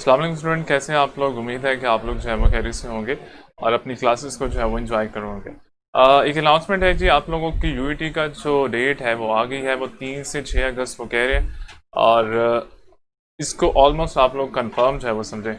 अस्सलाम वालेकुम स्टूडेंट, कैसे हैं आप लोग। उम्मीद है कि आप लोग जो है वो खैरियत से होंगे और अपनी क्लासेस को जो है वो एंजॉय करोगे। एक अनाउंसमेंट है जी, आप लोगों की यूईटी का जो डेट है वो आ गई है। वो 3 से 6 अगस्त वो कह रहे हैं और इसको ऑलमोस्ट आप लोग कंफर्म जो है वो समझें।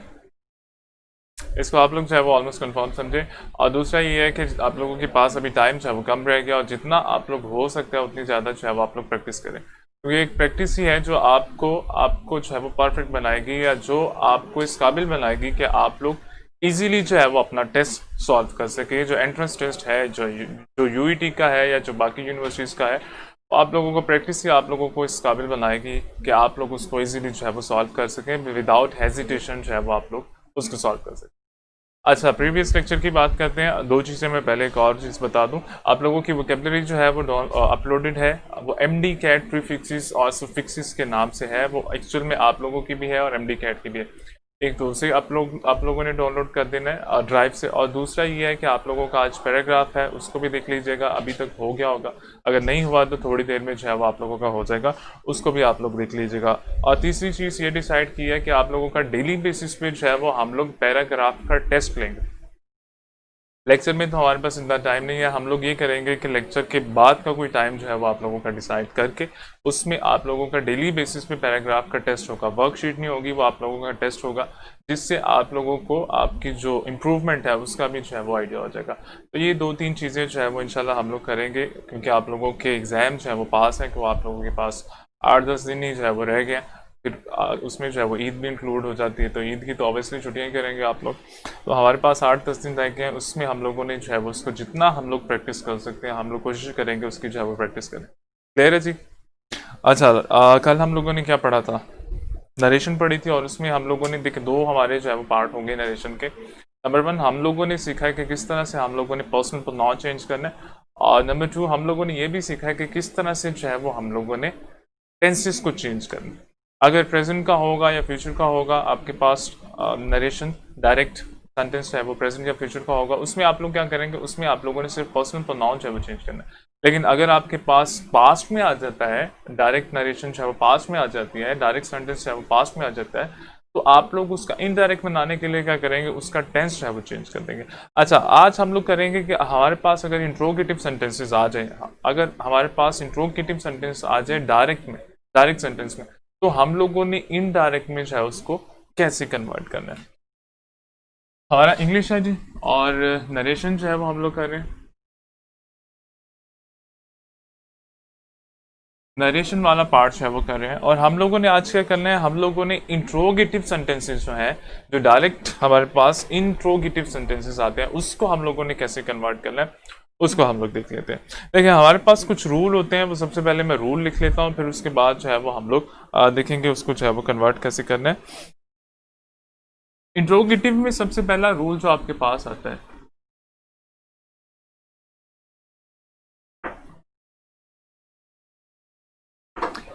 इसको आप लोग जो है वो ऑलमोस्ट कंफर्म समझें। और दूसरा ये है कि आप लोगों के पास अभी टाइम जो है वो कम रह गया और जितना आप लोग हो सकता है उतनी ज़्यादा जो है वो आप लोग प्रैक्टिस करें, क्योंकि एक प्रैक्टिस ही है जो आपको आपको जो है वो परफेक्ट बनाएगी या जो आपको इस काबिल बनाएगी कि आप लोग इजीली जो है वो अपना टेस्ट सॉल्व कर सके। जो एंट्रेंस टेस्ट है, जो यूईटी का है या जो बाकी यूनिवर्सिटीज़ का है, तो आप लोगों को प्रैक्टिस ही आप लोगों को इस काबिल बनाएगी कि आप लोग उसको इजीली जो है वो सॉल्व कर सकें, विदाउट हेजिटेशन जो है वो आप लोग उसको सॉल्व कर सकें। अच्छा, प्रीवियस लेक्चर की बात करते हैं। दो चीज़ें मैं पहले एक और चीज़ बता दूं। आप लोगों की वोकेबलरी जो है वो अपलोडेड है। वो एमडी कैट प्रीफिक्सेस और सुफिक्सेस के नाम से है। वो एक्चुअल में आप लोगों की भी है और एमडी कैट की भी है। एक तो उसे आप लोगों ने डाउनलोड कर देना है ड्राइव से। और दूसरा ये है कि आप लोगों का आज पैराग्राफ है, उसको भी देख लीजिएगा। अभी तक हो गया होगा, अगर नहीं हुआ तो थोड़ी देर में जो है वो आप लोगों का हो जाएगा, उसको भी आप लोग देख लीजिएगा। और तीसरी चीज़ ये डिसाइड की है कि आप लोगों का डेली बेसिस पे जो है वो हम लोग पैराग्राफ का टेस्ट लेंगे। लेक्चर में तो हमारे पास इतना टाइम नहीं है। हम लोग ये करेंगे कि लेक्चर के बाद का कोई टाइम जो है वो आप लोगों का डिसाइड करके उसमें आप लोगों का डेली बेसिस पे पैराग्राफ का टेस्ट होगा। वर्कशीट नहीं होगी, वो आप लोगों का टेस्ट होगा, जिससे आप लोगों को आपकी जो इम्प्रूवमेंट है उसका भी जो है वो आइडिया हो जाएगा। तो ये 2-3 चीज़ें जो है वो इंशाल्लाह हम लोग करेंगे, क्योंकि आप लोगों के एग्ज़ाम जो है वो पास हैं, कि वो आप लोगों के पास 8-10 दिन ही जो है वो रह गए। फिर उसमें जो है वो ईद भी इंक्लूड हो जाती है, तो ईद की तो ऑब्वियसली छुट्टियाँ करेंगे आप लोग। तो हमारे पास 8-10 दिन रह गए हैं, उसमें हम लोगों ने जो है वो उसको जितना हम लोग प्रैक्टिस कर सकते हैं हम लोग कोशिश करेंगे उसकी जो है वो प्रैक्टिस करें। क्लियर है जी। अच्छा, कल हम लोगों ने क्या पढ़ा था, नरेशन पढ़ी थी। और उसमें हम लोगों ने देखे दो हमारे जो है वो पार्ट होंगे नरेशन के। नंबर 1 हम लोगों ने सीखा है कि किस तरह से हम लोगों ने पर्सनल प्रोनाउन चेंज करना है। और नंबर 2 हम लोगों ने ये भी सीखा है कि किस तरह से जो है वो हम लोगों ने टेंसेस को चेंज करना है। अगर प्रेजेंट का होगा या फ्यूचर का होगा आपके पास नरेशन, डायरेक्ट सेंटेंस है वो प्रेजेंट या फ्यूचर का होगा, उसमें आप लोग क्या करेंगे, उसमें आप लोगों ने सिर्फ पर्सनल प्रोनाउन है वो चेंज करना है। लेकिन अगर आपके पास पास्ट में आ जाता है, डायरेक्ट नरेशन है वो पास्ट में आ जाती है, डायरेक्ट सेंटेंस है वो पास्ट में आ जाता है, तो आप लोग उसका इनडायरेक्ट बनाने के लिए क्या करेंगे, उसका टेंस है वो चेंज कर देंगे। अच्छा, आज हम लोग करेंगे कि हमारे पास अगर इंट्रोगेटिव सेंटेंसेस आ जाए, अगर हमारे पास इंट्रोगेटिव सेंटेंस आ जाए डायरेक्ट सेंटेंस में, तो हम लोगों ने इनडायरेक्ट में जो है उसको कैसे कन्वर्ट करना है। हमारा इंग्लिश है जी, और नरेशन जो है वो हम लोग कर रहे हैं। नरेशन वाला पार्ट जो है वो कर रहे हैं। और हम लोगों ने आज क्या करना है, हम लोगों ने इंट्रोगेटिव सेंटेंसेस जो है, जो डायरेक्ट हमारे पास इंट्रोगेटिव सेंटेंसेस आते हैं, उसको हम लोगों ने कैसे कन्वर्ट करना है उसको हम लोग देख लेते हैं। देखिए, हमारे पास कुछ रूल होते हैं, वो सबसे पहले मैं रूल लिख लेता हूँ, फिर उसके बाद जो है वो हम लोग देखेंगे उसको जो है वो कन्वर्ट कैसे करना है। इंट्रोगेटिव में सबसे पहला रूल जो आपके पास आता है,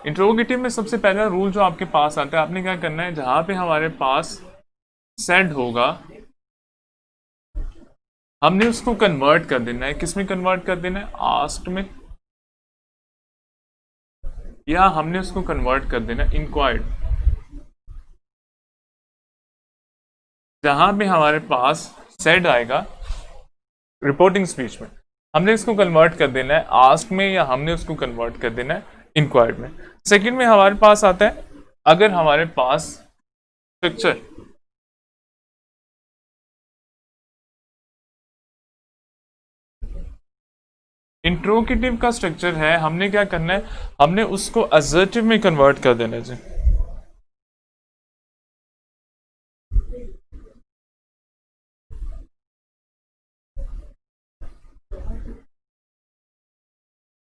इंट्रोगेटिव में सबसे पहला रूल जो आपके पास आता है, आपने क्या करना है, जहां पे हमारे पास सेड होगा हमने उसको कन्वर्ट कर देना है। किस में कन्वर्ट कर देना है, आस्क्ड में, या हमने उसको कन्वर्ट कर देना है इंक्वायर्ड। जहां पे हमारे पास सेड आएगा रिपोर्टिंग स्पीच में, हमने इसको कन्वर्ट कर देना है आस्क में, या हमने उसको कन्वर्ट कर देना है इंक्वायर्ड में। सेकंड में हमारे पास आता है, अगर हमारे पास स्ट्रक्चर, इंट्रोगेटिव का स्ट्रक्चर है, हमने क्या करना है, हमने उसको असर्टिव में कन्वर्ट कर देना है।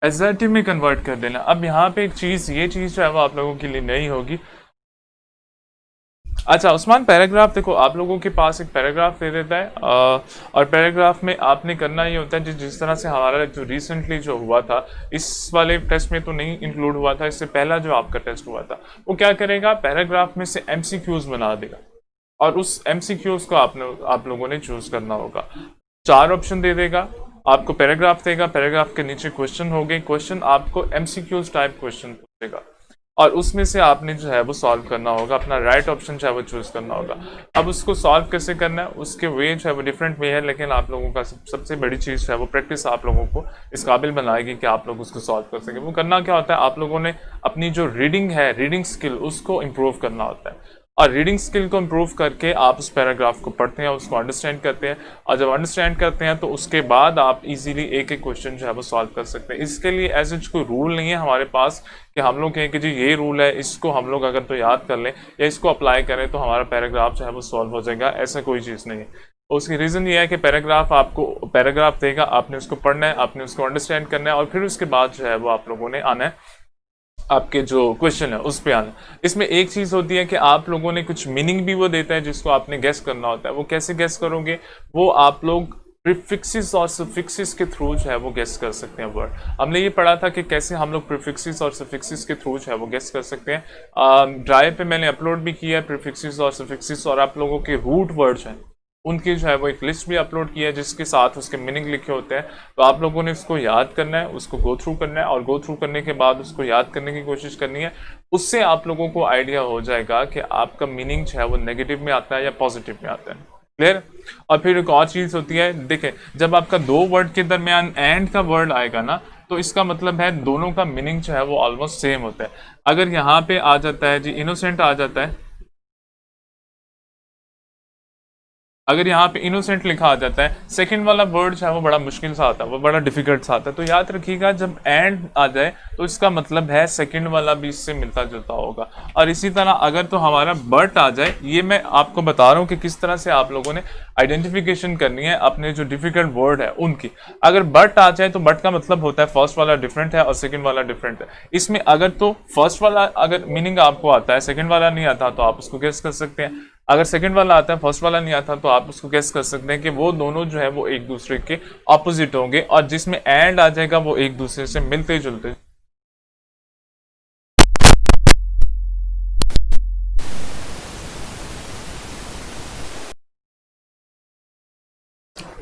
असर्टिव में कन्वर्ट कर देना। अब यहाँ पे एक चीज, ये चीज जो है वो आप लोगों के लिए नहीं होगी। अच्छा उस्मान, पैराग्राफ देखो, आप लोगों के पास एक पैराग्राफ दे देता है और पैराग्राफ में आपने करना ये होता है जिस तरह से हमारा जो रिसेंटली जो हुआ था, इस वाले टेस्ट में तो नहीं इंक्लूड हुआ था, इससे पहला जो आपका टेस्ट हुआ था, वो क्या करेगा, पैराग्राफ में से एमसीक्यूज बना देगा और उस एमसीक्यूज को आप लोगों ने चूज करना होगा। 4 ऑप्शन दे देगा आपको, पैराग्राफ देगा, पैराग्राफ के नीचे क्वेश्चन हो गए, क्वेश्चन आपको एमसीक्यूज टाइप क्वेश्चन पूछेगा। और उसमें से आपने जो है वो सॉल्व करना होगा, अपना राइट ऑप्शन जो है वो चूज करना होगा। अब उसको सॉल्व कैसे करना है, उसके वे जो है वो डिफरेंट वे है, लेकिन आप लोगों का सबसे बड़ी चीज़ जो है वो प्रैक्टिस आप लोगों को इस काबिल बनाएगी कि आप लोग उसको सॉल्व कर सकें। वो करना क्या होता है, आप लोगों ने अपनी जो रीडिंग है, रीडिंग स्किल, उसको इम्प्रूव करना होता है। और रीडिंग स्किल को इम्प्रूव करके आप उस पैराग्राफ को पढ़ते हैं, उसको अंडरस्टैंड करते हैं, और जब अंडरस्टैंड करते हैं तो उसके बाद आप इजीली एक एक क्वेश्चन जो है वो सॉल्व कर सकते हैं। इसके लिए ऐसे कोई रूल नहीं है हमारे पास कि हम लोग कहें कि जी ये रूल है, इसको हम लोग अगर तो याद कर लें या इसको अप्लाई करें तो हमारा पैराग्राफ जो है वो सॉल्व हो जाएगा, ऐसा कोई चीज़ नहीं है। उसकी रीज़न ये है कि पैराग्राफ आपको पैराग्राफ देगा, आपने उसको पढ़ना है, आपने उसको अंडरस्टैंड करना है, और फिर उसके बाद जो है वो आप लोगों ने आना है आपके जो क्वेश्चन है उस पे आना। इसमें एक चीज़ होती है कि आप लोगों ने कुछ मीनिंग भी वो देता है जिसको आपने गेस करना होता है। वो कैसे गेस करोगे, वो आप लोग प्रीफिक्सेस और सफिक्सेस के थ्रू जो है वो गेस कर सकते हैं वर्ड। हमने ये पढ़ा था कि कैसे हम लोग प्रीफिक्सेस और सफिक्सेस के थ्रू जो है वो गेस कर सकते हैं। ड्राइव पे मैंने अपलोड भी किया है प्रीफिक्सेस और सफिक्सेस, और आप लोगों के रूट वर्ड्स हैं उनकी जो है वो एक लिस्ट भी अपलोड की है जिसके साथ उसके मीनिंग लिखे होते हैं। तो आप लोगों ने उसको याद करना है, उसको गो थ्रू करना है, और गो थ्रू करने के बाद उसको याद करने की कोशिश करनी है। उससे आप लोगों को आइडिया हो जाएगा कि आपका मीनिंग जो है वो नेगेटिव में आता है या पॉजिटिव में आता है। क्लियर। और फिर एक और चीज़ होती है, देखें जब आपका दो वर्ड के दरमियान एंड का वर्ड आएगा ना, तो इसका मतलब है दोनों का मीनिंग जो है वो ऑलमोस्ट सेम होता है। अगर यहाँ पे आ जाता है जी इनोसेंट आ जाता है, अगर यहाँ पे इनोसेंट लिखा आ जाता है, सेकंड वाला वर्ड जो है वो बड़ा मुश्किल सा आता है, वो बड़ा डिफिकल्ट सा आता है। तो याद रखिएगा जब एंड आ जाए तो इसका मतलब है सेकंड वाला भी इससे मिलता जुलता होगा। और इसी तरह अगर तो हमारा बट आ जाए, ये मैं आपको बता रहा हूँ कि किस तरह से आप लोगों ने आइडेंटिफिकेशन करनी है अपने जो डिफिकल्ट वर्ड है उनकी। अगर बट आ जाए तो बट का मतलब होता है फर्स्ट वाला डिफरेंट है और सेकंड वाला डिफरेंट है। इसमें अगर तो फर्स्ट वाला अगर मीनिंग आपको आता है, सेकंड वाला नहीं आता, तो आप उसको गेस कर सकते हैं। अगर सेकंड वाला आता है, फर्स्ट वाला नहीं आता, तो आप उसको गेस कर सकते हैं कि वो दोनों जो है वो एक दूसरे के ऑपोजिट होंगे, और जिसमें एंड आ जाएगा वो एक दूसरे से मिलते जुलते।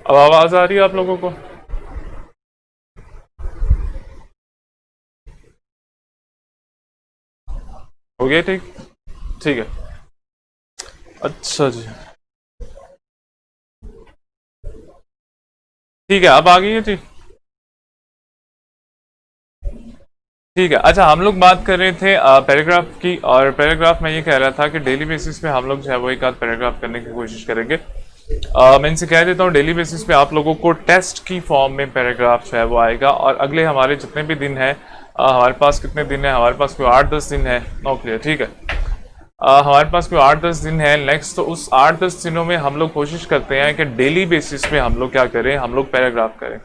अब आवाज आ रही है आप लोगों को? हो गया ठीक? ठीक है। अच्छा जी, ठीक है, अब आ गई है जी। ठीक है। अच्छा, हम लोग बात कर रहे थे पैराग्राफ की, और पैराग्राफ में ये कह रहा था कि डेली बेसिस पे हम लोग जो है वो एक आध पैराग्राफ करने की कोशिश करेंगे। मैं इनसे कह देता हूँ डेली बेसिस पे आप लोगों को टेस्ट की फॉर्म में पैराग्राफ जो है वो आएगा, और अगले हमारे जितने भी दिन है, हमारे पास कितने दिन है, हमारे पास कोई 8-10 दिन है। ओके ठीक है। हमारे पास कोई 8-10 दिन है नेक्स्ट, तो उस 8-10 दिनों में हम लोग कोशिश करते हैं कि डेली बेसिस पे हम लोग क्या करें, हम लोग पैराग्राफ करें।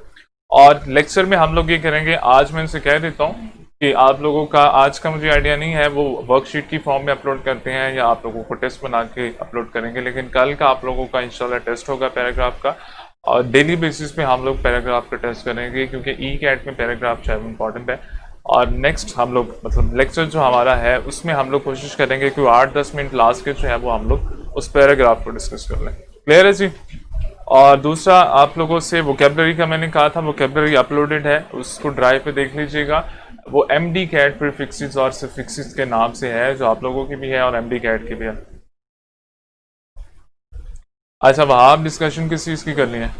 और लेक्चर में हम लोग ये करेंगे, आज मैं इनसे कह देता हूँ कि आप लोगों का आज का मुझे आइडिया नहीं है, वो वर्कशीट की फॉर्म में अपलोड करते हैं या आप लोगों को टेस्ट बना के अपलोड करेंगे, लेकिन कल का आप लोगों का इंशाल्लाह टेस्ट होगा पैराग्राफ का, और डेली बेसिस पे हम लोग पैराग्राफ का टेस्ट करेंगे, क्योंकि ई कैट में पैराग्राफ जो है इंपॉर्टेंट है। और नेक्स्ट हम लोग मतलब लेक्चर जो हमारा है उसमें हम लोग कोशिश करेंगे कि 8-10 मिनट लास्ट के जो है वो हम लोग उस पैराग्राफ को डिस्कस कर लें। क्लियर है जी? और दूसरा आप लोगों से वोकेबलरी का मैंने कहा था, वोकेबलरी अपलोडेड है, उसको ड्राइव पे देख लीजिएगा। वो एमडी कैट प्रीफिक्सेस और सफिक्सेस के नाम से है, जो आप लोगों की भी है और एमडी कैट की भी है। अच्छा, वहाँ आप डिस्कशन किस चीज़ की करनी है?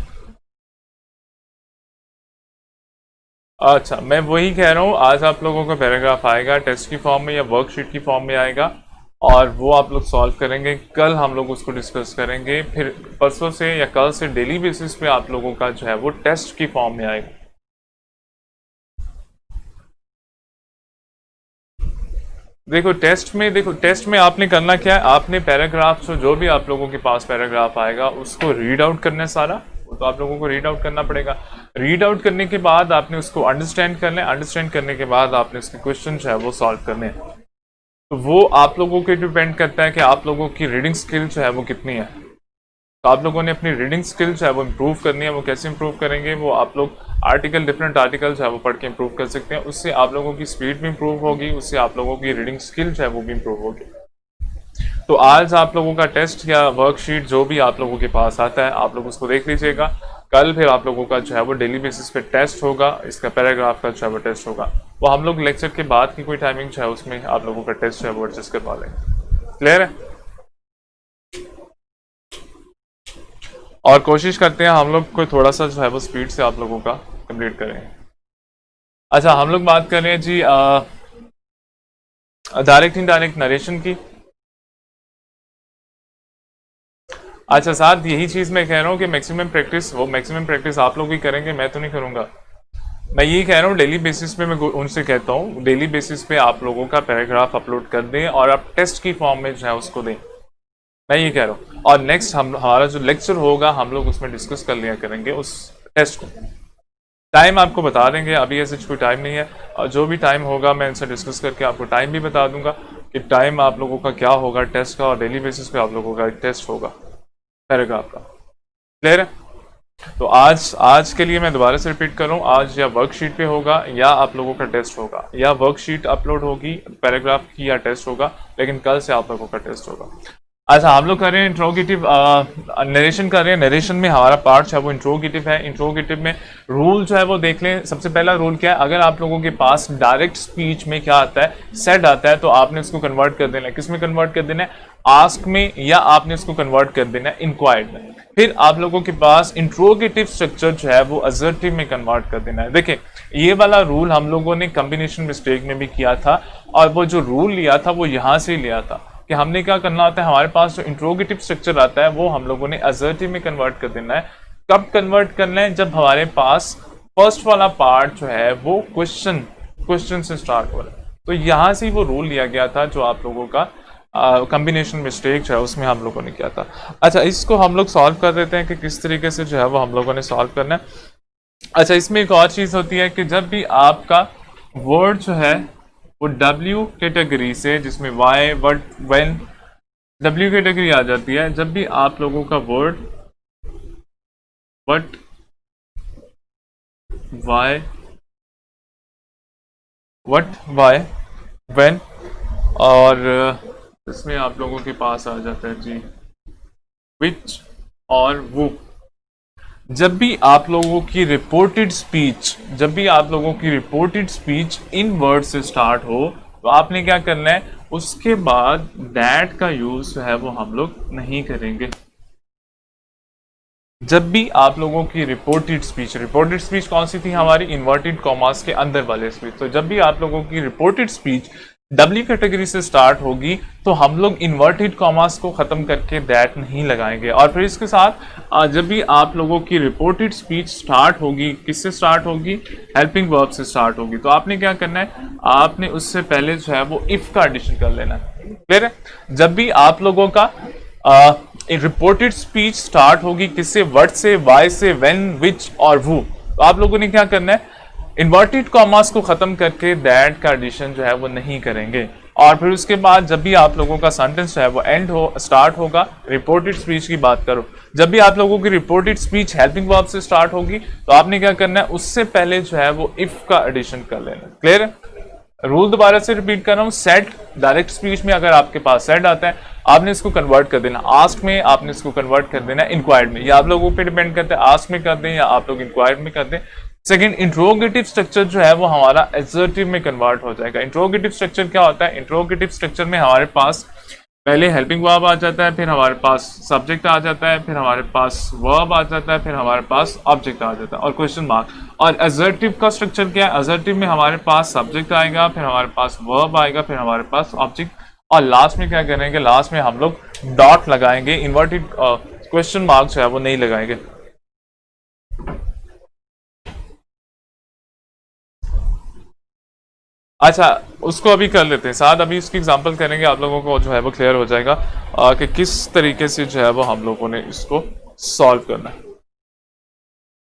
अच्छा, मैं वही कह रहा हूँ, आज आप लोगों का पैराग्राफ आएगा टेस्ट की फॉर्म में या वर्कशीट की फॉर्म में आएगा, और वो आप लोग सॉल्व करेंगे। कल हम लोग उसको डिस्कस करेंगे, फिर परसों से या कल से डेली बेसिस पे आप लोगों का जो है वो टेस्ट की फॉर्म में आएगा। देखो टेस्ट में आपने करना क्या है, आपने पैराग्राफ जो भी आप लोगों के पास पैराग्राफ आएगा उसको रीड आउट करना है सारा, वो तो आप लोगों को रीड आउट करना पड़ेगा। रीड आउट करने के बाद आपने उसको अंडरस्टैंड करना है, अंडरस्टैंड करने के बाद आपने उसके क्वेश्चन जो है वो सॉल्व करने हैं। तो वो आप लोगों के डिपेंड करता है कि आप लोगों की रीडिंग स्किल जो है वो कितनी है। तो आप लोगों ने अपनी रीडिंग स्किल जो है वो इम्प्रूव करनी है। वो कैसे इम्प्रूव करेंगे, वो आप लोग आर्टिकल डिफरेंट आर्टिकल जो है वो पढ़ के इम्प्रूव कर सकते हैं। उससे आप लोगों की स्पीड भी इम्प्रूव होगी, उससे आप लोगों की रीडिंग स्किल जो है वो भी इम्प्रूव होगी। तो आज आप लोगों का टेस्ट या वर्कशीट जो भी आप लोगों के पास आता है, आप लोग उसको देख लीजिएगा। कल फिर आप लोगों का जो है वो डेली बेसिस पे टेस्ट होगा, इसका पैराग्राफ का जो है वो टेस्ट होगा। वो हम लोग लेक्चर के बाद की कोई टाइमिंग जो है उसमें आप लोगों का टेस्ट जो है वो एडजस्ट करवा लेंगे। क्लियर है? और कोशिश करते हैं हम लोग को थोड़ा सा जो है वो स्पीड से आप लोगों का कंप्लीट करें। अच्छा, हम लोग बात कर रहे हैं जी डायरेक्ट इनडायरेक्ट नरेशन की। अच्छा साथ यही चीज़ मैं कह रहा हूँ कि मैक्सिमम प्रैक्टिस आप लोग ही करेंगे, मैं तो नहीं करूँगा। मैं यही कह रहा हूँ डेली बेसिस पे मैं उनसे कहता हूँ डेली बेसिस पे आप लोगों का पैराग्राफ अपलोड कर दें और आप टेस्ट की फॉर्म में जो है उसको दें। मैं ये कह रहा हूँ। और नेक्स्ट हमारा जो लेक्चर होगा हम लोग उसमें डिस्कस कर लिया करेंगे उस टेस्ट को। टाइम आपको बता देंगे, अभी ऐसे कोई टाइम नहीं है, और जो भी टाइम होगा मैं इनसे डिस्कस करके आपको टाइम भी बता दूंगा कि टाइम आप लोगों का क्या होगा टेस्ट का, और डेली बेसिस पे आप लोगों का एक टेस्ट होगा पैराग्राफ का। क्लियर है? तो आज के लिए मैं दोबारा से रिपीट कर रहा हूँ, आज या वर्कशीट पे होगा या आप लोगों का टेस्ट होगा, या वर्कशीट अपलोड होगी पैराग्राफ की या टेस्ट होगा, लेकिन कल से आप लोगों का टेस्ट होगा। अच्छा, हम लोग कर रहे हैं इंट्रोगेटिव नरेशन कर रहे हैं। नरेशन में हमारा पार्ट जो है वो इंट्रोगेटिव है। इंट्रोगेटिव में रूल जो है वो देख लें। सबसे पहला रूल क्या है, अगर आप लोगों के पास डायरेक्ट स्पीच में क्या आता है, सेड आता है, तो आपने इसको कन्वर्ट कर देना है। किस में कन्वर्ट कर देना है? आस्क में, या आपने इसको कन्वर्ट कर देना है इंक्वायर्ड में। फिर आप लोगों के पास इंट्रोगेटिव स्ट्रक्चर जो है वो असर्टिव में कन्वर्ट कर देना है। देखिए, ये वाला रूल हम लोगों ने कॉम्बिनेशन मिस्टेक में भी किया था, और वो जो रूल लिया था वो यहाँ से लिया था कि हमने क्या करना होता है, हमारे पास जो इंट्रोगेटिव स्ट्रक्चर आता है वो हम लोगों ने असर्टिव में कन्वर्ट कर देना है। कब कन्वर्ट करना है? जब हमारे पास फर्स्ट वाला पार्ट जो है वो क्वेश्चन से स्टार्ट हो रहा है। तो यहाँ से वो रूल लिया गया था जो आप लोगों का कॉम्बिनेशन मिस्टेक जो है उसमें हम लोगों ने किया था। अच्छा, इसको हम लोग सॉल्व कर देते हैं कि किस तरीके से जो है वो हम लोगों ने सॉल्व करना है। अच्छा, इसमें एक और चीज़ होती है कि जब भी आपका वर्ड जो है वो W कैटेगरी से, जिसमें why, what, when, W category आ जाती है, जब भी आप लोगों का वर्ड वट, वाई, व्हेन, और इसमें आप लोगों के पास आ जाता है जी विच और वो। जब भी आप लोगों की रिपोर्टेड स्पीच इन वर्ड से स्टार्ट हो, तो आपने क्या करना है, उसके बाद दैट का यूज जो है वो हम लोग नहीं करेंगे। जब भी आप लोगों की रिपोर्टेड स्पीच कौन सी थी हमारी? इन्वर्टेड कॉमास के अंदर वाले स्पीच। तो जब भी आप लोगों की रिपोर्टेड स्पीच W कैटेगरी से स्टार्ट होगी, तो हम लोग इन्वर्टेड कॉमास को खत्म करके दैट नहीं लगाएंगे। और फिर इसके साथ जब भी आप लोगों की रिपोर्टेड स्पीच स्टार्ट होगी, किससे स्टार्ट होगी? हेल्पिंग वर्ब से स्टार्ट होगी। तो आपने क्या करना है, आपने उससे पहले जो है वो इफ का एडिशन कर लेना है। क्लियर है? जब भी आप लोगों का रिपोर्टेड स्पीच स्टार्ट होगी किससे? वर्ड से, वाई से, व्हेन, विच और वो, तो आप लोगों ने क्या करना है, इन्वर्टेड कॉमास को खत्म करके दैट का एडिशन जो है वो नहीं करेंगे। और फिर उसके बाद जब भी आप लोगों का सेंटेंस जो है वो स्टार्ट होगा, रिपोर्टेड स्पीच की बात करो, जब भी आप लोगों की रिपोर्टेड स्पीच हेल्पिंग वर्ब से स्टार्ट होगी, तो आपने क्या करना है, उससे पहले जो है वो इफ का एडिशन कर लेना। क्लियर है? रूल दोबारा से रिपीट कर रहा हूँ। सेट, डायरेक्ट स्पीच में अगर आपके पास सेट आता है, आपने इसको कन्वर्ट कर देना। आस्क में आपने इसको कन्वर्ट कर देना इंक्वायर्ड में। या आप लोगों पे डिपेंड करता है, आस्क में कर दें या आप लोग इंक्वायर्ड में कर दें। सेकंड, इंट्रोगेटिव स्ट्रक्चर जो है वो हमारा एसर्टिव में कन्वर्ट हो जाएगा। इंट्रोगेटिव स्ट्रक्चर क्या होता है? इंट्रोगेटिव स्ट्रक्चर में हमारे पास पहले हेल्पिंग वर्ब आ जाता है, फिर हमारे पास सब्जेक्ट आ जाता है, फिर हमारे पास वर्ब आ जाता है, फिर हमारे पास ऑब्जेक्ट आ जाता है और क्वेश्चन मार्क। और असर्टिव का स्ट्रक्चर क्या है? असर्टिव में हमारे पास सब्जेक्ट आएगा, फिर हमारे पास वर्ब आएगा, फिर हमारे पास ऑब्जेक्ट, और लास्ट में क्या करेंगे, लास्ट में हम लोग डॉट लगाएंगे। इन्वर्टेड क्वेश्चन मार्क जो है वो नहीं लगाएंगे। अच्छा, उसको अभी कर लेते हैं साथ, अभी उसकी एग्जांपल करेंगे, आप लोगों को जो है वो क्लियर हो जाएगा कि किस तरीके से जो है वो हम लोगों ने इसको सॉल्व करना है।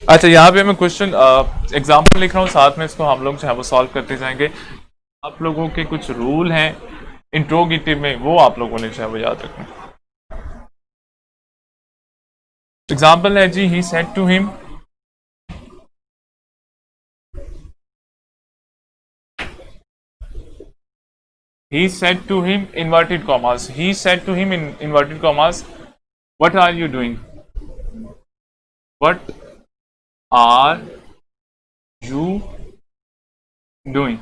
अच्छा, यहाँ पे मैं क्वेश्चन एग्जांपल लिख रहा हूँ, साथ में इसको हम लोग जो है वो सॉल्व करते जाएंगे। आप लोगों के कुछ रूल हैं इंट्रोगेटिव में, वो आप लोगों ने जो है वो याद रखना। एग्जाम्पल है जी, he said to him, he said to him, inverted commas, he said to him in inverted commas, what are you doing? What are you doing,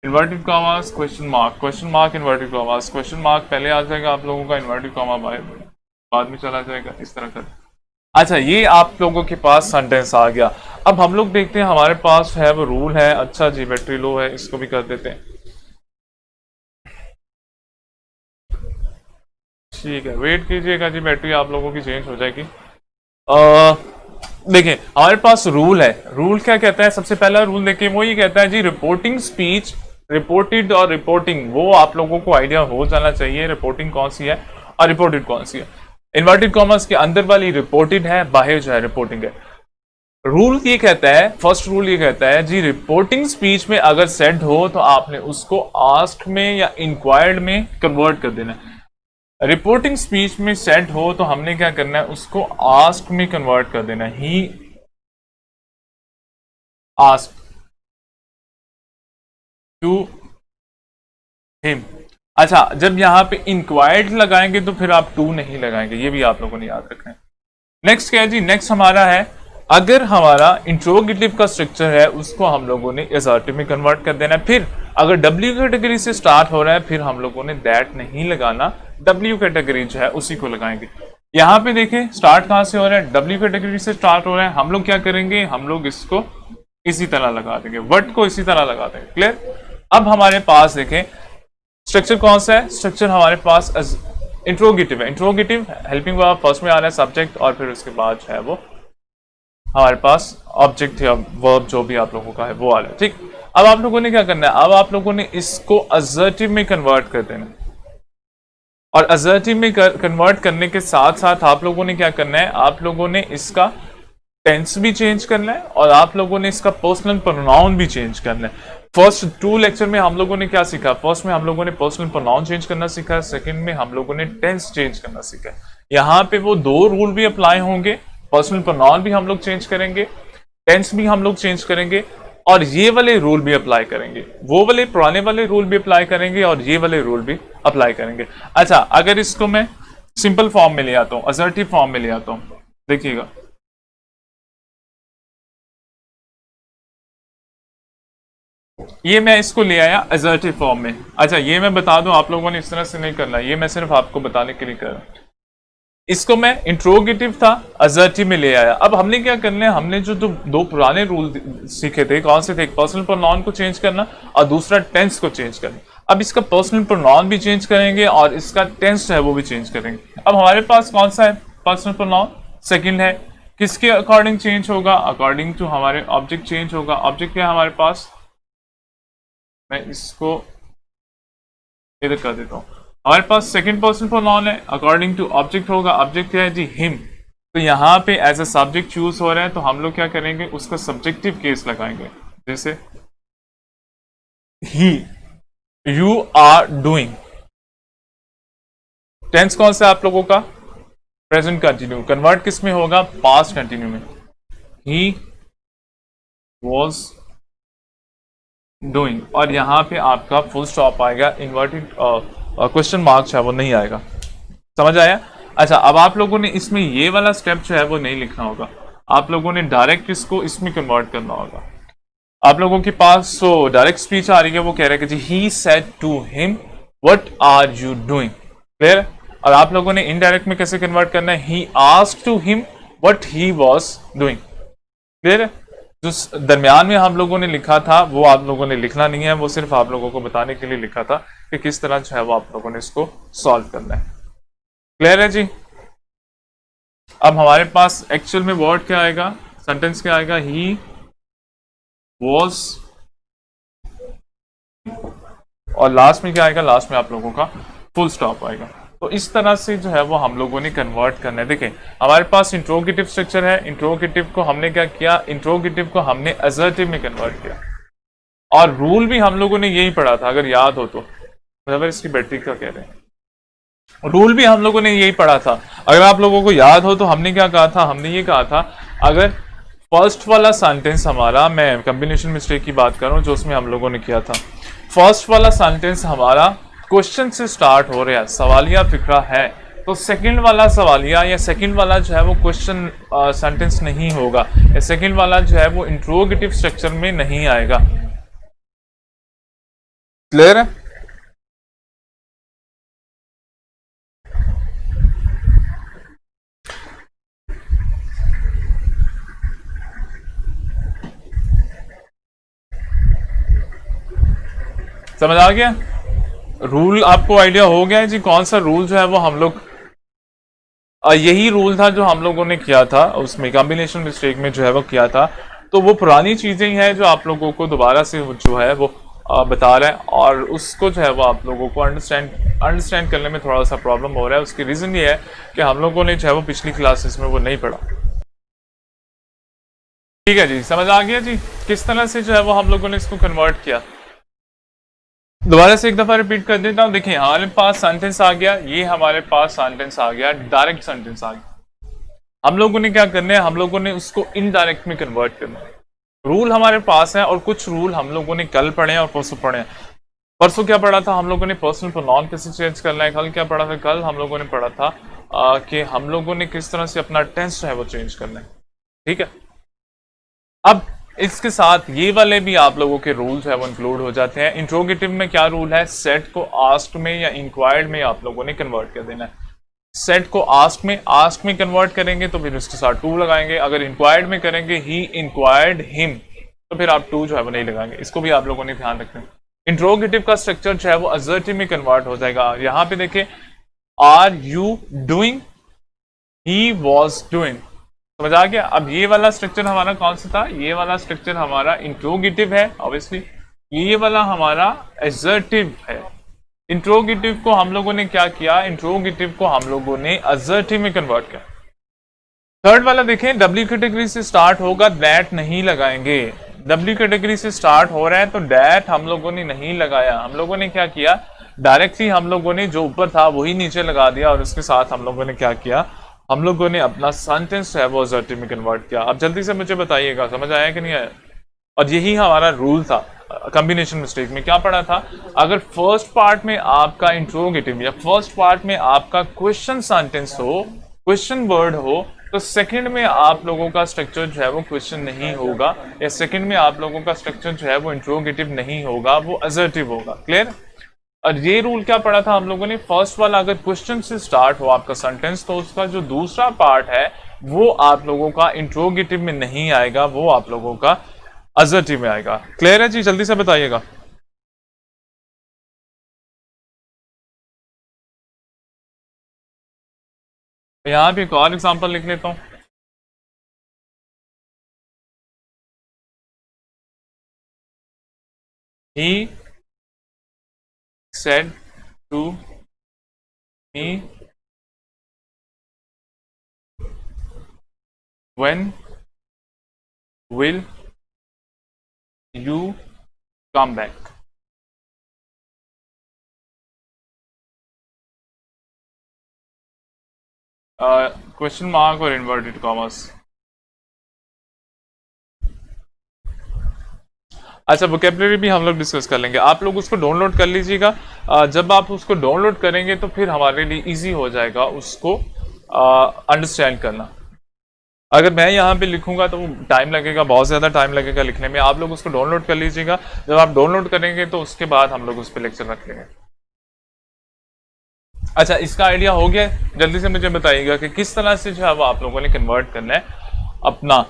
inverted commas question mark inverted commas, question mark पहले आ जाएगा आप लोगों का, inverted comma बाद में चला जाएगा, इस तरह कर। अच्छा, ये आप लोगों के पास सेंटेंस आ गया। अब हम लोग देखते हैं हमारे पास है वो रूल है। अच्छा जी, बैटरी लो है, इसको भी कर देते हैं। ठीक है, वेट कीजिएगा जी, बैटरी आप लोगों की चेंज हो जाएगी। देखिए हमारे पास रूल है। रूल क्या कहता है? सबसे पहला रूल देखिए, वो ये कहता है जी रिपोर्टिंग स्पीच, रिपोर्टेड और रिपोर्टिंग, वो आप लोगों को आइडिया हो जाना चाहिए रिपोर्टिंग कौन सी है और रिपोर्टेड कौन सी है। इन्वर्टेड कॉमर्स के अंदर वाली रिपोर्टेड है, बाहर जो है रिपोर्टिंग है। रूल ये कहता है, फर्स्ट रूल ये कहता है जी रिपोर्टिंग स्पीच में अगर सेड हो तो आपने उसको आस्क में या इंक्वायर्ड में कन्वर्ट कर देना है। रिपोर्टिंग स्पीच में सेट हो तो हमने क्या करना है, उसको आस्क में कन्वर्ट कर देना है। He ask to him. अच्छा, जब यहां पे इंक्वायर्ड लगाएंगे तो फिर आप टू नहीं लगाएंगे, ये भी आप लोगों ने याद रखना है। नेक्स्ट क्या है जी? नेक्स्ट हमारा है, अगर हमारा इंट्रोगेटिव का स्ट्रक्चर है उसको हम लोगों ने असर्टिव में कन्वर्ट कर देना है। फिर अगर डब्ल्यू कैटेगरी से स्टार्ट हो रहा है फिर हम लोगों ने दैट नहीं लगाना, डब्ल्यू कैटेगरी जो है उसी को लगाएंगे। यहाँ पे देखें स्टार्ट कहां से हो रहा है, डब्ल्यू कैटेगरी से स्टार्ट हो रहा है। हम लोग क्या करेंगे, हम लोग इसको इसी तरह लगा देंगे, वर्ड को इसी तरह लगा देंगे। क्लियर? अब हमारे पास देखें स्ट्रक्चर कौन सा है, स्ट्रक्चर हमारे पास इंट्रोगेटिव है। इंट्रोगेटिव हेल्पिंग वर्ब फर्स्ट में आ रहा है, सब्जेक्ट, और फिर उसके बाद जो है वो हमारे पास ऑब्जेक्ट या वर्ब जो भी आप लोगों का है वो आ रहा है। ठीक, अब आप लोगों ने क्या करना है, अब आप लोगों ने इसको असर्टिव में कन्वर्ट कर देना, और असर्टिव में कन्वर्ट करने के साथ साथ आप लोगों ने क्या करना है, आप लोगों ने इसका टेंस भी चेंज करना है और आप लोगों ने इसका पर्सनल प्रोनाउन भी चेंज करना है। फर्स्ट 2 लेक्चर में हम लोगों ने क्या सीखा, फर्स्ट में हम लोगों ने पर्सनल प्रोनाउन चेंज करना सीखा, सेकंड में हम लोगों ने टेंस चेंज करना सीखा। यहाँ पे वो 2 रूल भी अप्लाई होंगे, पर्सनल प्रोनाउन भी हम लोग चेंज करेंगे, टेंस भी हम लोग चेंज करेंगे, और ये वाले रूल भी अप्लाई करेंगे, वो वाले पुराने वाले रूल भी अप्लाई करेंगे और ये वाले रूल भी अप्लाई करेंगे। अच्छा, अगर इसको मैं सिंपल फॉर्म में ले आता हूं, असर्टिव फॉर्म में ले आता हूं, देखिएगा ये मैं इसको ले आया असर्टिव फॉर्म में। अच्छा, ये मैं बता दूं आप लोगों ने इस तरह से नहीं करना, ये मैं सिर्फ आपको बताने के लिए कर रहा हूं। इसको मैं इंट्रोगेटिव था असर्टिव में ले आया। अब हमने क्या करना है, हमने जो 2 पुराने रूल सीखे थे, कौन से थे, पर्सनल प्रोनाउन को चेंज करना और दूसरा टेंस को चेंज करना। अब इसका पर्सनल प्रोनाउन भी चेंज करेंगे और इसका टेंस है वो भी चेंज करेंगे। अब हमारे पास कौन सा है पर्सनल प्रोनाउन, सेकंड है, किसके अकॉर्डिंग चेंज होगा, अकॉर्डिंग टू हमारे ऑब्जेक्ट चेंज होगा। ऑब्जेक्ट क्या है हमारे पास, मैं इसको इधर कर देता हूं, हमारे पास सेकंड पर्सन प्रोनाउन है, अकॉर्डिंग टू ऑब्जेक्ट होगा। ऑब्जेक्ट क्या है जी, हिम। तो यहाँ पे एज अ सब्जेक्ट चूज हो रहा है तो हम लोग क्या करेंगे, उसका सब्जेक्टिव केस लगाएंगे, जैसे ही, यू आर डूइंग। टेंस कौन सा आप लोगों का, प्रेजेंट कंटिन्यू, कन्वर्ट किस में होगा, पास्ट कंटिन्यू में। ही वॉज डूइंग, और यहाँ पे आपका फुल स्टॉप आएगा, इन्वर्टेड क्वेश्चन मार्क है वो नहीं आएगा। समझ आया? अच्छा, अब आप लोगों ने इसमें ये वाला स्टेप जो है वो नहीं लिखना होगा, आप लोगों ने डायरेक्ट इसको इसमें कन्वर्ट करना होगा। आप लोगों के पास जो डायरेक्ट स्पीच आ रही है वो कह रहा है कि जी he said to him what are you doing. Clear? और आप लोगों ने इनडायरेक्ट में कैसे कन्वर्ट करना है, he asked to him what he was doing. Clear? जो दरमियान में हम लोगों ने लिखा था वो आप लोगों ने लिखना नहीं है, वो सिर्फ आप लोगों को बताने के लिए लिखा था कि किस तरह जो है वो आप लोगों ने इसको सॉल्व करना है। क्लियर है जी? अब हमारे पास एक्चुअल में वर्ड क्या आएगा, सेंटेंस क्या आएगा, ही वॉज, और लास्ट में क्या आएगा, लास्ट में आप लोगों का फुल स्टॉप आएगा। तो इस तरह से जो है वो हम लोगों ने कन्वर्ट करना है। देखें हमारे पास इंट्रोगेटिव स्ट्रक्चर है, इंट्रोगेटिव को हमने क्या किया, इंट्रोगेटिव को हमने असर्टिव में कन्वर्ट किया, और रूल भी हम लोगों ने यही पढ़ा था, अगर याद हो तो। मतलब इसकी बैटरी का कह रहे हैं, रूल भी हम लोगों ने यही पढ़ा था। अगर आप लोगों को याद हो तो हमने क्या कहा था, हमने ये कहा था अगर फर्स्ट वाला सेंटेंस हमारा, मैं कॉम्बिनेशन मिस्टेक की बात कर रहा हूँ जो उसमें हम लोगों ने किया था, फर्स्ट वाला सेंटेंस हमारा क्वेश्चन से स्टार्ट हो रहा है, सवालिया फिक्रा है, तो सेकंड वाला सवालिया या सेकंड वाला जो है वो क्वेश्चन सेंटेंस नहीं होगा, या सेकंड वाला जो है वो इंट्रोगेटिव स्ट्रक्चर में नहीं आएगा। क्लियर है? समझ आ गया? रूल आपको आइडिया हो गया है जी, कौन सा रूल जो है वो हम लोग यही रूल था जो हम लोगों ने किया था उसमें कॉम्बिनेशन मिस्टेक में जो है वो किया था। तो वो पुरानी चीजें ही है जो आप लोगों को दोबारा से जो है वो बता रहा है, और उसको जो है वो आप लोगों को अंडरस्टैंड करने में थोड़ा सा प्रॉब्लम हो रहा है। उसकी रीजन ये है कि हम लोगों ने जो है वो पिछली क्लासेस में वो नहीं पढ़ा। ठीक है जी, समझ आ गया जी किस तरह से जो है वो हम लोगों ने इसको कन्वर्ट किया। दोबारा से एक दफा रिपीट कर देता हूँ। देखिए हमारे पास सेंटेंस आ गया, ये हमारे पास सेंटेंस आ गया, डायरेक्ट सेंटेंस आ गया। हम लोगों ने क्या करना है, हम लोगों ने उसको इनडायरेक्ट में कन्वर्ट करना है। रूल हमारे पास है, और कुछ रूल हम लोगों ने कल पढ़े हैं और परसों पढ़े हैं। परसों क्या पढ़ा था हम लोगों ने, पर्सनल प्रोनाउन कैसे चेंज करना है। कल क्या पढ़ा था, कल हम लोगों ने पढ़ा था कि हम लोगों ने किस तरह से अपना टेंस जो है वो चेंज करना है। ठीक है, अब इसके साथ ये वाले भी आप लोगों के रूल्स है वो इंक्लूड हो जाते हैं। इंट्रोगेटिव में क्या रूल है, सेट को आस्क्ड में या इंक्वायर्ड में आप लोगों ने कन्वर्ट कर देना है। सेट को आस्क में कन्वर्ट करेंगे तो फिर उसके साथ टू लगाएंगे। अगर इंक्वायर्ड में करेंगे ही इंक्वायर्ड हिम, तो फिर आप टू जो है वो नहीं लगाएंगे। इसको भी आप लोगों ने ध्यान रखना है। इंट्रोगेटिव का स्ट्रक्चर जो है वो असर्टिव में कन्वर्ट हो जाएगा। यहां पे देखिए, are you doing, he was doing. समझ आ गया? अब ये वाला स्ट्रक्चर हमारा कौन सा था, ये वाला स्ट्रक्चर हमारा इंट्रोगेटिव है ऑब्वियसली, ये वाला हमारा असर्टिव है। इंट्रोगेटिव को हम लोगों ने क्या किया, इंट्रोगेटिव को हम लोगों ने असर्टिव में कन्वर्ट किया। थर्ड वाला देखें, डब्ल्यू कैटेगरी से स्टार्ट होगा, दैट नहीं लगाएंगे। डब्ल्यू कैटेगरी से स्टार्ट हो रहा है तो दैट हम लोगों ने नहीं लगाया। हम लोगों ने क्या किया, डायरेक्टली हम लोगों ने जो ऊपर था वही नीचे लगा दिया, और उसके साथ हम लोगों ने क्या किया, हम लोगों ने अपना सेंटेंस है वो असर्टिव में कन्वर्ट किया। अब जल्दी से मुझे बताइएगा समझ आया कि नहीं आया? और यही हमारा रूल था। कॉम्बिनेशन मिस्टेक में क्या पढ़ा था, अगर फर्स्ट पार्ट में आपका इंट्रोगेटिव या फर्स्ट पार्ट में आपका क्वेश्चन सेंटेंस हो, क्वेश्चन वर्ड हो, तो सेकंड में आप लोगों का स्ट्रक्चर जो है वो क्वेश्चन नहीं होगा, या सेकंड में आप लोगों का स्ट्रक्चर जो है वो इंट्रोगेटिव नहीं होगा, वो असर्टिव होगा। क्लियर? और ये रूल क्या पढ़ा था हम लोगों ने, फर्स्ट वाला अगर क्वेश्चन से स्टार्ट हो आपका सेंटेंस, तो उसका जो दूसरा पार्ट है वो आप लोगों का इंट्रोगेटिव में नहीं आएगा, वो आप लोगों का असर्टिव में आएगा। क्लियर है जी? जल्दी से बताइएगा। यहां पे एक और एग्जांपल लिख लेता हूं। He said to me, when will you come back? Question mark और inverted commas। अच्छा, वोकेबलरी भी हम लोग डिस्कस कर लेंगे, आप लोग उसको डाउनलोड कर लीजिएगा। जब आप उसको डाउनलोड करेंगे तो फिर हमारे लिए इजी हो जाएगा उसको अंडरस्टैंड करना। अगर मैं यहाँ पे लिखूंगा तो टाइम लगेगा, बहुत ज़्यादा टाइम लगेगा लिखने में। आप लोग उसको डाउनलोड कर लीजिएगा, जब आप डाउनलोड करेंगे तो उसके बाद हम लोग उस पर लेक्चर रख लेंगे। अच्छा, इसका आइडिया हो गया? जल्दी से मुझे बताइएगा कि किस तरह से जो है वो आप लोगों ने कन्वर्ट करना है अपना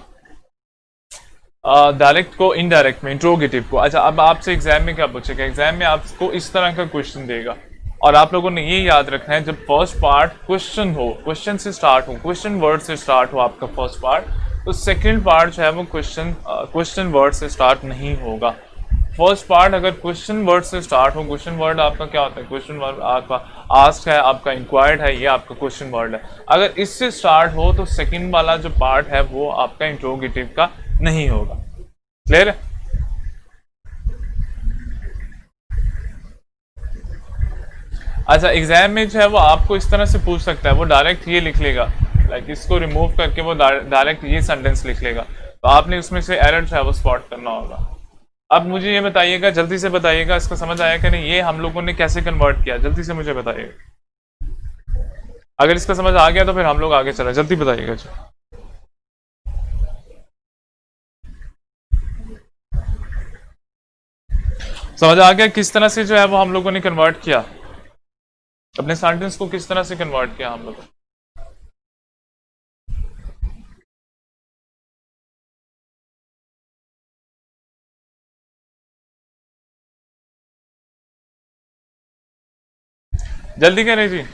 डायरेक्ट को इनडायरेक्ट में, इंट्रोगेटिव को। अच्छा, अब आपसे एग्जाम में क्या पूछेगा, एग्जाम में आपको इस तरह का क्वेश्चन देगा, और आप लोगों ने ये याद रखना है, जब फर्स्ट पार्ट क्वेश्चन हो, क्वेश्चन से स्टार्ट हो, क्वेश्चन वर्ड से स्टार्ट हो आपका फर्स्ट पार्ट, तो सेकंड पार्ट जो है वो क्वेश्चन वर्ड से स्टार्ट नहीं होगा। फर्स्ट पार्ट अगर क्वेश्चन वर्ड से स्टार्ट हो, क्वेश्चन वर्ड आपका क्या होता है, क्वेश्चन वर्ड आपका आस्क्ड है, आपका इंक्वायर्ड है, ये आपका क्वेश्चन वर्ड है। अगर इससे स्टार्ट हो तो सेकंड वाला जो पार्ट है वो आपका इंट्रोगेटिव का नहीं होगा। क्लियर है? अच्छा, एग्जाम में जो है वो आपको इस तरह से पूछ सकता है, वो डायरेक्ट ये लिख लेगा, लाइक इसको रिमूव करके वो डायरेक्ट ये सेंटेंस लिख लेगा, तो आपने उसमें से एरर जो है वो स्पॉट करना होगा। अब मुझे ये बताइएगा, जल्दी से बताइएगा, इसका समझ आया कि नहीं, ये हम लोगों ने कैसे कन्वर्ट किया, जल्दी से मुझे बताइएगा। अगर इसका समझ आ गया तो फिर हम लोग आगे चले, जल्दी बताइएगा जी। समझ आ गया किस तरह से जो है वो हम लोगों ने कन्वर्ट किया, अपने सेंटेंस को किस तरह से कन्वर्ट किया हम लोगों ने। जल्दी करें जी।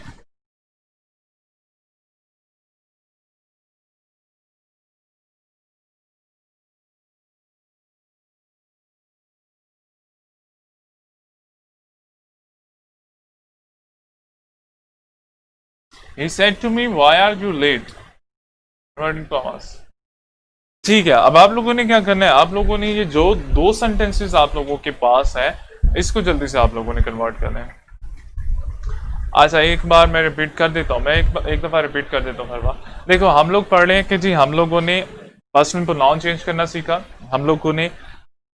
He said to me, why are you late? Inverted commas। ठीक है, अब आप लोगों ने क्या करना है, आप लोगों ने ये जो दो सेंटेंसेस आप लोगों के पास है, इसको जल्दी से आप लोगों ने कन्वर्ट करना है। अच्छा, एक बार मैं रिपीट कर देता हूँ, मैं एक दफ़ा रिपीट कर देता हूँ हर बार। देखो, हम लोग पढ़ रहे हैं कि जी हम लोगों ने पर्सन प्रोनाउन चेंज करना सीखा, हम लोगों ने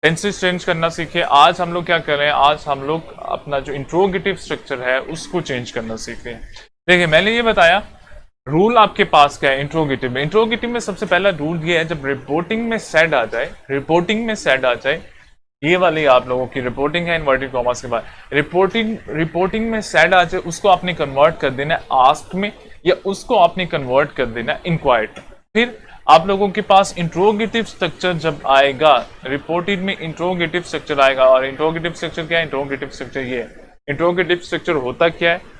टेंसेस चेंज करना सीखे। आज हम लोग क्या कर रहे हैं, आज हम लोग अपना जो इंट्रोगेटिव स्ट्रक्चर है उसको चेंज करना सीख रहे हैं। देखिए, मैंने ये बताया रूल आपके पास क्या है इंट्रोगेटिव में। इंट्रोगेटिव में सबसे पहला रूल ये है, जब रिपोर्टिंग में सेड आ जाए, रिपोर्टिंग में सेड आ जाए, ये वाली आप लोगों की रिपोर्टिंग है इन्वर्टेड कॉमास के बाद, रिपोर्टिंग में सेड आ जाए, उसको आपने कन्वर्ट कर देना है आस्क में, या उसको आपने कन्वर्ट कर देना है इंक्वायर्ड। फिर आप लोगों के पास इंट्रोगेटिव स्ट्रक्चर जब आएगा, रिपोर्टेड में इंट्रोगेटिव स्ट्रक्चर आएगा। और इंट्रोगेटिव स्ट्रक्चर क्या है, इंट्रोगेटिव स्ट्रक्चर ये है, इंट्रोगेटिव स्ट्रक्चर होता क्या है,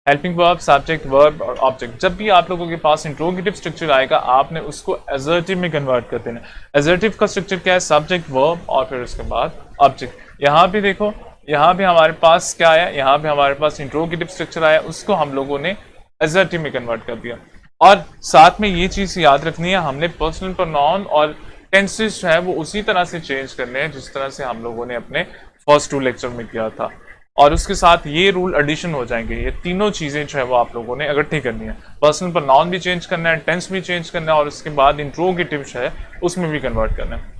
हेल्पिंग वर्ब, सब्जेक्ट, वर्ब और ऑब्जेक्ट। जब भी आप लोगों के पास इंट्रोगेटिव स्ट्रक्चर आएगा, आपने उसको एजर्टिव में कन्वर्ट कर देना। एजर्टिव का स्ट्रक्चर क्या है, सब्जेक्ट, वर्ब और फिर उसके बाद ऑब्जेक्ट। यहाँ पे देखो, यहाँ पे हमारे पास क्या आया, यहाँ पे हमारे पास इंट्रोगेटिव स्ट्रक्चर आया, उसको हम लोगों ने एजर्टिव में कन्वर्ट कर दिया। और साथ में ये चीज याद रखनी है, हमने पर्सनल प्रोनाउन और टेंसेस जो है वो उसी तरह से चेंज करने हैं जिस तरह से हम लोगों ने अपने फर्स्ट 2 लेक्चर में किया था। और उसके साथ ये रूल एडिशन हो जाएंगे, ये तीनों चीजें जो है वो आप लोगों ने इकट्ठी करनी है। पर्सनल प्रोनाउन भी चेंज करना है, टेंस भी चेंज करना है, और उसके बाद इंट्रोगेटिव जो है उसमें भी कन्वर्ट करना है।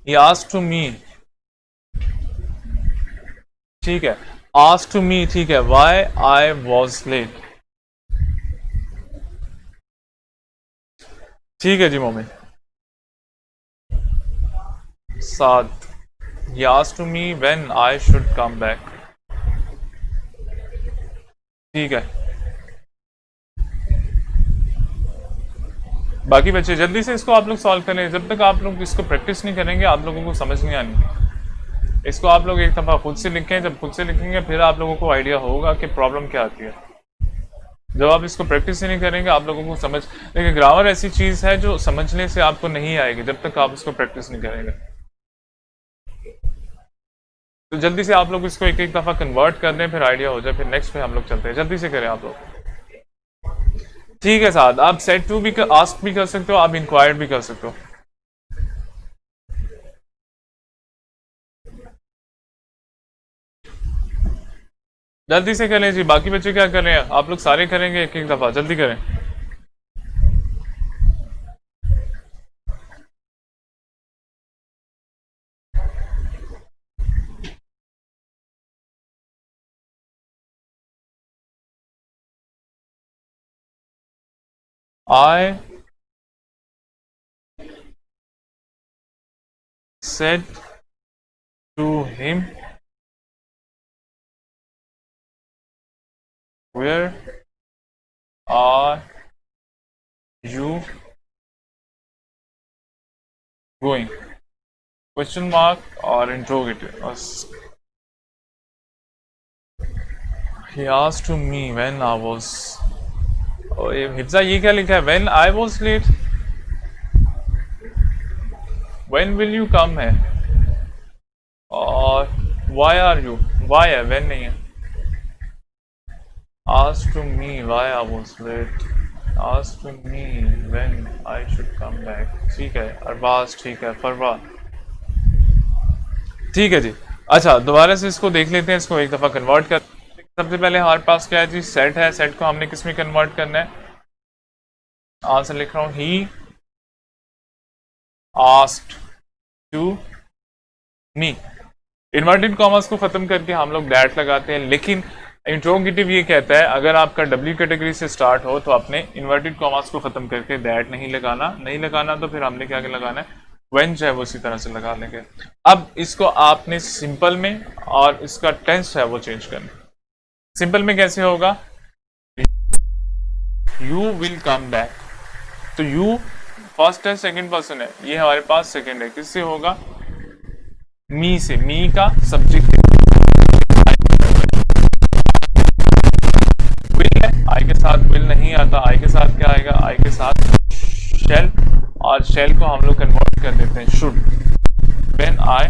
He asked to me, ठीक है, asked to me, ठीक है, why I was late। ठीक है जी मोमिन। साद, he asked to me when I should come back। ठीक है, बाकी बच्चे जल्दी से इसको आप लोग सॉल्व करें। जब तक आप लोग इसको प्रैक्टिस नहीं करेंगे आप लोगों को समझ नहीं आनी। इसको आप लोग एक दफ़ा खुद से लिखें, जब खुद से लिखेंगे फिर आप लोगों को आइडिया होगा कि प्रॉब्लम क्या आती है। जब आप इसको प्रैक्टिस ही नहीं करेंगे आप लोगों को समझ, देखिए ग्रामर ऐसी चीज़ है जो समझने से आपको नहीं आएगी जब तक आप इसको प्रैक्टिस नहीं करेंगे। तो जल्दी से आप लोग इसको एक एक दफ़ा कन्वर्ट कर दें, फिर आइडिया हो जाए, फिर नेक्स्ट पे हम लोग चलते हैं। जल्दी से करें आप लोग। ठीक है साहब, आप सेट टू भी आस्क भी कर सकते हो, आप इंक्वायर्ड भी कर सकते हो। जल्दी से करें जी, बाकी बच्चे क्या कर रहे हैं, आप लोग सारे करेंगे एक एक दफ़ा, जल्दी करें। I said to him, where are you going? Question mark or interrogative? He asked to me when I was, Hifza ये क्या लिखा है, when I was late, when will you come है, और why are you, why है, when नहीं है। Asked to me why I was late, asked to me when I should come back। ठीक है, अरबाज ठीक है, फरवा ठीक है जी। अच्छा, दोबारा से इसको देख लेते हैं, इसको एक दफ़ा कन्वर्ट कर। सबसे पहले हमारे पास क्या है जी, सेट है, सेट को हमने किस में कन्वर्ट करना है, आंसर लिख रहा हूं, he asked to me. Inverted commas को खत्म करके हम लोग दैट लगाते हैं, लेकिन इंट्रोगेटिव ये कहता है अगर आपका डब्ल्यू कैटेगरी से स्टार्ट हो तो आपने इन्वर्टेड कॉमास को खत्म करके दैट नहीं लगाना, नहीं लगाना तो फिर हमने क्या लगाना है, व्हेन जो है वो उसी तरह से लगा लेंगे। अब इसको आपने सिंपल में और इसका टेंस है वो चेंज करना। सिंपल में कैसे होगा, यू विल कम बैक, तो यू फर्स्ट है सेकंड पर्सन है, ये हमारे पास सेकंड है, किससे होगा, मी से, मी का सब्जेक्ट विल है, आई के साथ विल नहीं आता, आई के साथ क्या आएगा, आई के साथ शेल, और शेल को हम लोग कन्वर्ट कर देते हैं should, when I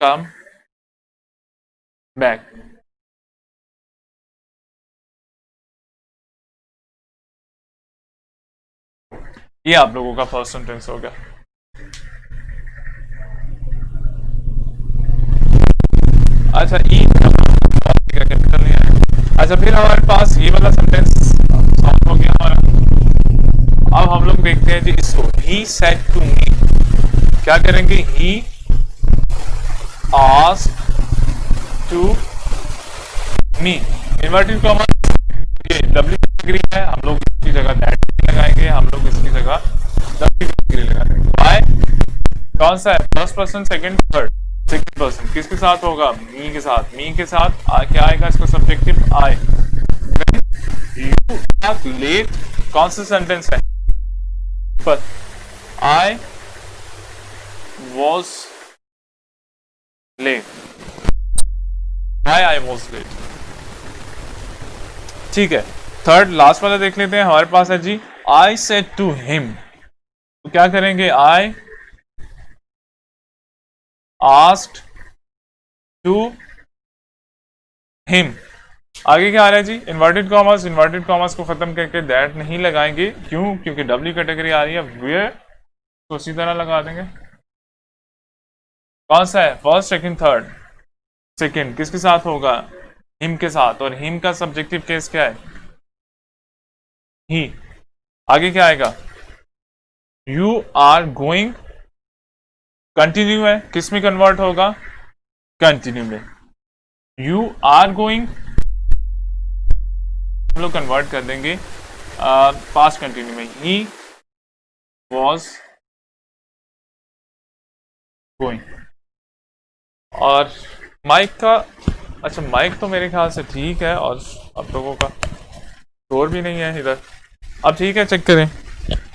come back. ये आप लोगों का फर्स्ट सेंटेंस होगा। अच्छा ई कैपिटल नहीं आएगा। अच्छा फिर हमारे पास ये वाला सेंटेंस सॉल्व हो गया हमारा। अब हम लोग देखते हैं जी इसको, ही सेड टू मी, क्या करेंगे, he asked to me, inverted comma, ये डब्ल्यू कैटेगरी है, हम लोग इसकी जगह दैट लगाएंगे, हम लोग इसकी जगह डब्ल्यू कैटेगरी लगा देंगे। वाई, कौन सा है, first person second third, second person किसके साथ होगा, मी के साथ, मी के साथ क्या आएगा इसका subjective I. When you are late, कौन सा सेंटेंस है, पर I was late, why I was late. ठीक है, थर्ड लास्ट वाला देख लेते हैं, हमारे पास है जी आई सेड टू हिम, तो क्या करेंगे, आई आस्क्ड टू हिम, आगे क्या आ रहा है जी, इन्वर्टेड कॉमर्स, इन्वर्टेड कॉमर्स को खत्म करके दैट नहीं लगाएंगे, क्यों, क्योंकि डब्ल्यू कैटेगरी आ रही है, वेयर तो उसी तरह लगा देंगे। कौन सा है, फर्स्ट सेकंड थर्ड, सेकंड किसके साथ होगा, हिम के साथ, और हिम का सब्जेक्टिव केस क्या है, ही। आगे क्या आएगा, यू आर गोइंग, कंटिन्यू है, किस में कन्वर्ट होगा, कंटिन्यू में, यू आर गोइंग हम लोग कन्वर्ट कर देंगे पास्ट कंटिन्यू में, ही वॉज गोइंग। और माइक का, अच्छा माइक तो मेरे ख्याल से ठीक है, और आप लोगों का शोर भी नहीं है इधर, अब ठीक है, चेक करें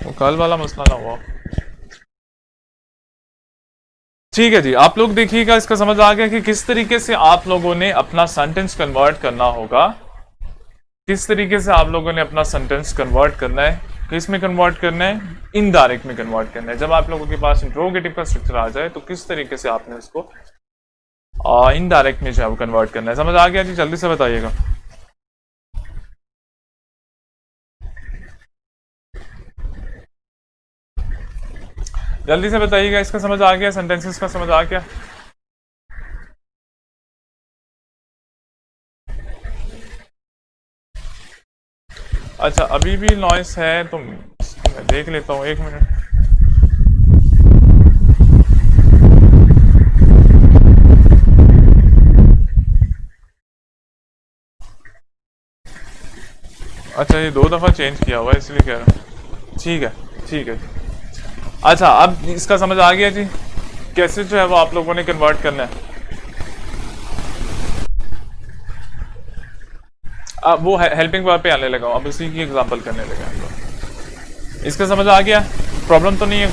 वो कल वाला मसला ना हुआ। ठीक है जी, आप लोग देखिएगा, इसका समझ आ गया कि किस तरीके से आप लोगों ने अपना सेंटेंस कन्वर्ट करना होगा, किस तरीके से आप लोगों ने अपना सेंटेंस कन्वर्ट करना है, किस में कन्वर्ट करना है, इनडायरेक्ट में कन्वर्ट करना है। जब आप लोगों के पास इंट्रोगेटिव का स्ट्रक्चर आ जाए तो किस तरीके से आपने उसको इनडायरेक्ट में जो है वो कन्वर्ट करना है। समझ आ गया जी, जल्दी से बताइएगा। जल्दी से बताइएगा, इसका समझ आ गया, सेंटेंसेस का समझ आ गया। अच्छा अभी भी नॉइस है तो मैं देख लेता हूँ, एक मिनट। अच्छा ये 2 दफा चेंज किया हुआ है इसलिए कह रहा हूँ। ठीक है, ठीक है। अच्छा अब इसका समझ आ गया जी, कैसे जो है वो आप लोगों ने कन्वर्ट करना है। अब वो हेल्पिंग वर्ब पे आने लगा, अब उसी की एग्जांपल करने लगा। इसका समझ आ गया, प्रॉब्लम तो नहीं है।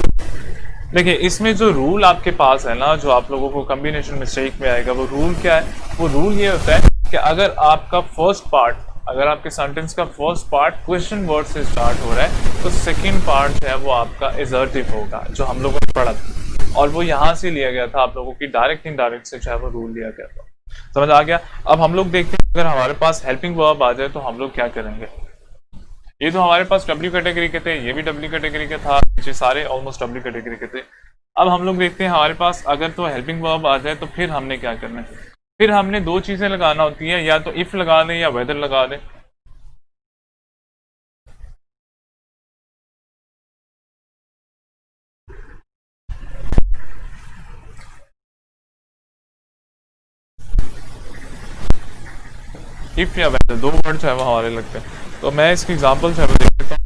देखिए इसमें जो रूल आपके पास है ना, जो आप लोगों को कॉम्बिनेशन मिस्टेक में आएगा, वो रूल क्या है, वो रूल ये होता है कि अगर आपका फर्स्ट पार्ट, अगर आपके सेंटेंस का फर्स्ट पार्ट क्वेश्चन वर्ड से स्टार्ट हो रहा है तो सेकंड पार्ट जो है वो आपका एजर्टिव होगा, जो हम लोगों ने पढ़ा था, और वो यहाँ से लिया गया था आप लोगों की डायरेक्ट इनडायरेक्ट से जो है वो रूल लिया गया था। समझ आ गया। अब हम लोग देखते हैं अगर हमारे पास हेल्पिंग वर्ब आ जाए तो हम लोग क्या करेंगे। ये तो हमारे पास डब्ल्यू कैटेगरी के थे, ये भी डब्ल्यू कैटेगरी का था, ये सारे ऑलमोस्ट डब्ल्यू कैटेगरी के थे। अब हम लोग देखते हैं हमारे पास अगर तो हेल्पिंग वर्ब आ जाए तो फिर हमने क्या करना है, फिर हमने 2 चीजें लगाना होती है, या तो इफ लगा दें या वेदर लगा दें। इफ या वेदर, दो वर्ड जो है वो हमारे लगते हैं। तो मैं इसकी एग्जांपल जो है वो देख लेता हूँ।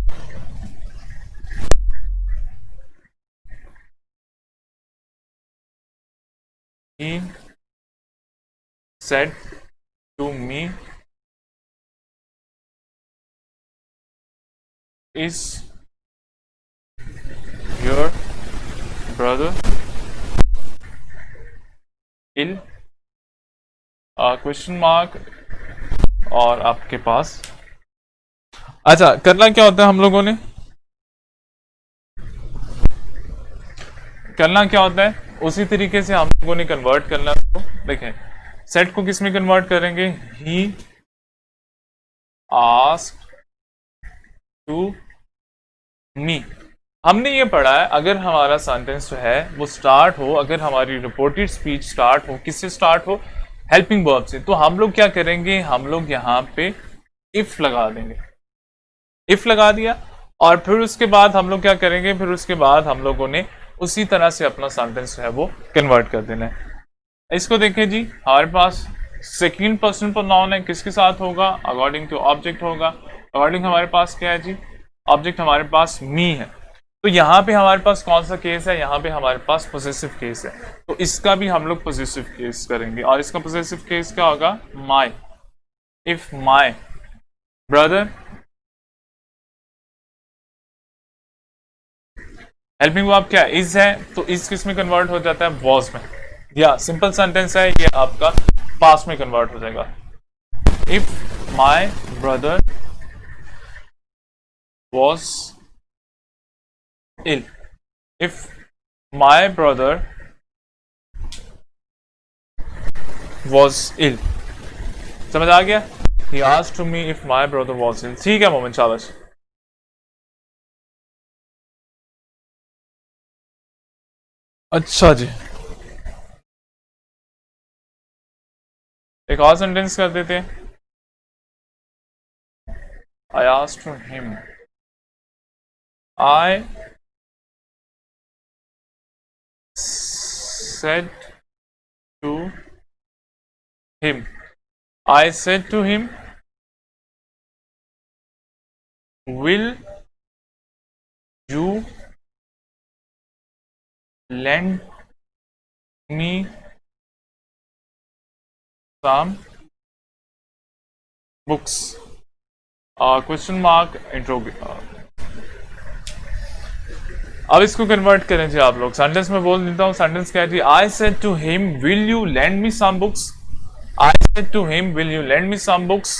He said to me, is your brother ill? Question mark और आपके पास। अच्छा, करना क्या होता है हम लोगों ने, करना क्या होता है उसी तरीके से हम लोगों ने कन्वर्ट करना है उसको। देखें, सेट को किस में कन्वर्ट करेंगे, ही आस्क्ड टू मी। हमने ये पढ़ा है अगर हमारा सेंटेंस जो है वो स्टार्ट हो, अगर हमारी रिपोर्टेड स्पीच स्टार्ट हो, किससे स्टार्ट हो, हेल्पिंग वर्ब से, तो हम लोग क्या करेंगे, हम लोग यहाँ पे इफ लगा देंगे। इफ लगा दिया और फिर उसके बाद हम लोग क्या करेंगे, फिर उसके बाद हम लोगों ने उसी तरह से अपना सेंटेंस जो है वो कन्वर्ट कर देना है। इसको देखें जी, हमारे पास सेकंड पर्सन प्रोनाउन है, किसके साथ होगा, अकॉर्डिंग टू ऑब्जेक्ट होगा। अकॉर्डिंग हमारे पास क्या है जी, ऑब्जेक्ट हमारे पास मी है। तो यहाँ पे हमारे पास कौन सा केस है, यहाँ पे हमारे पास पोजेसिव केस है, तो इसका भी हम लोग पोजेसिव केस करेंगे। और इसका पोजेसिव केस क्या होगा, my. If my brother, helping verb क्या इज है, तो इज किस में कन्वर्ट हो जाता है, वॉज में। या सिंपल सेंटेंस है ये आपका, पास्ट में कन्वर्ट हो जाएगा। If my brother was ill, if my brother was ill, समझ आ गया। He asked to me if my brother was ill। ठीक है मोमिन, शाबाश। अच्छा जी, एक और सेंटेंस कर देते हैं। I asked to him, I said to him, I said to him, will you lend me some books? Question mark इंट्रोग। अब इसको कन्वर्ट करें जी आप लोग, सेंटेंस में बोल देता हूँ। सेंटेंस क्या है जी, I said to him will you lend me some books. I said to him will you lend me some books.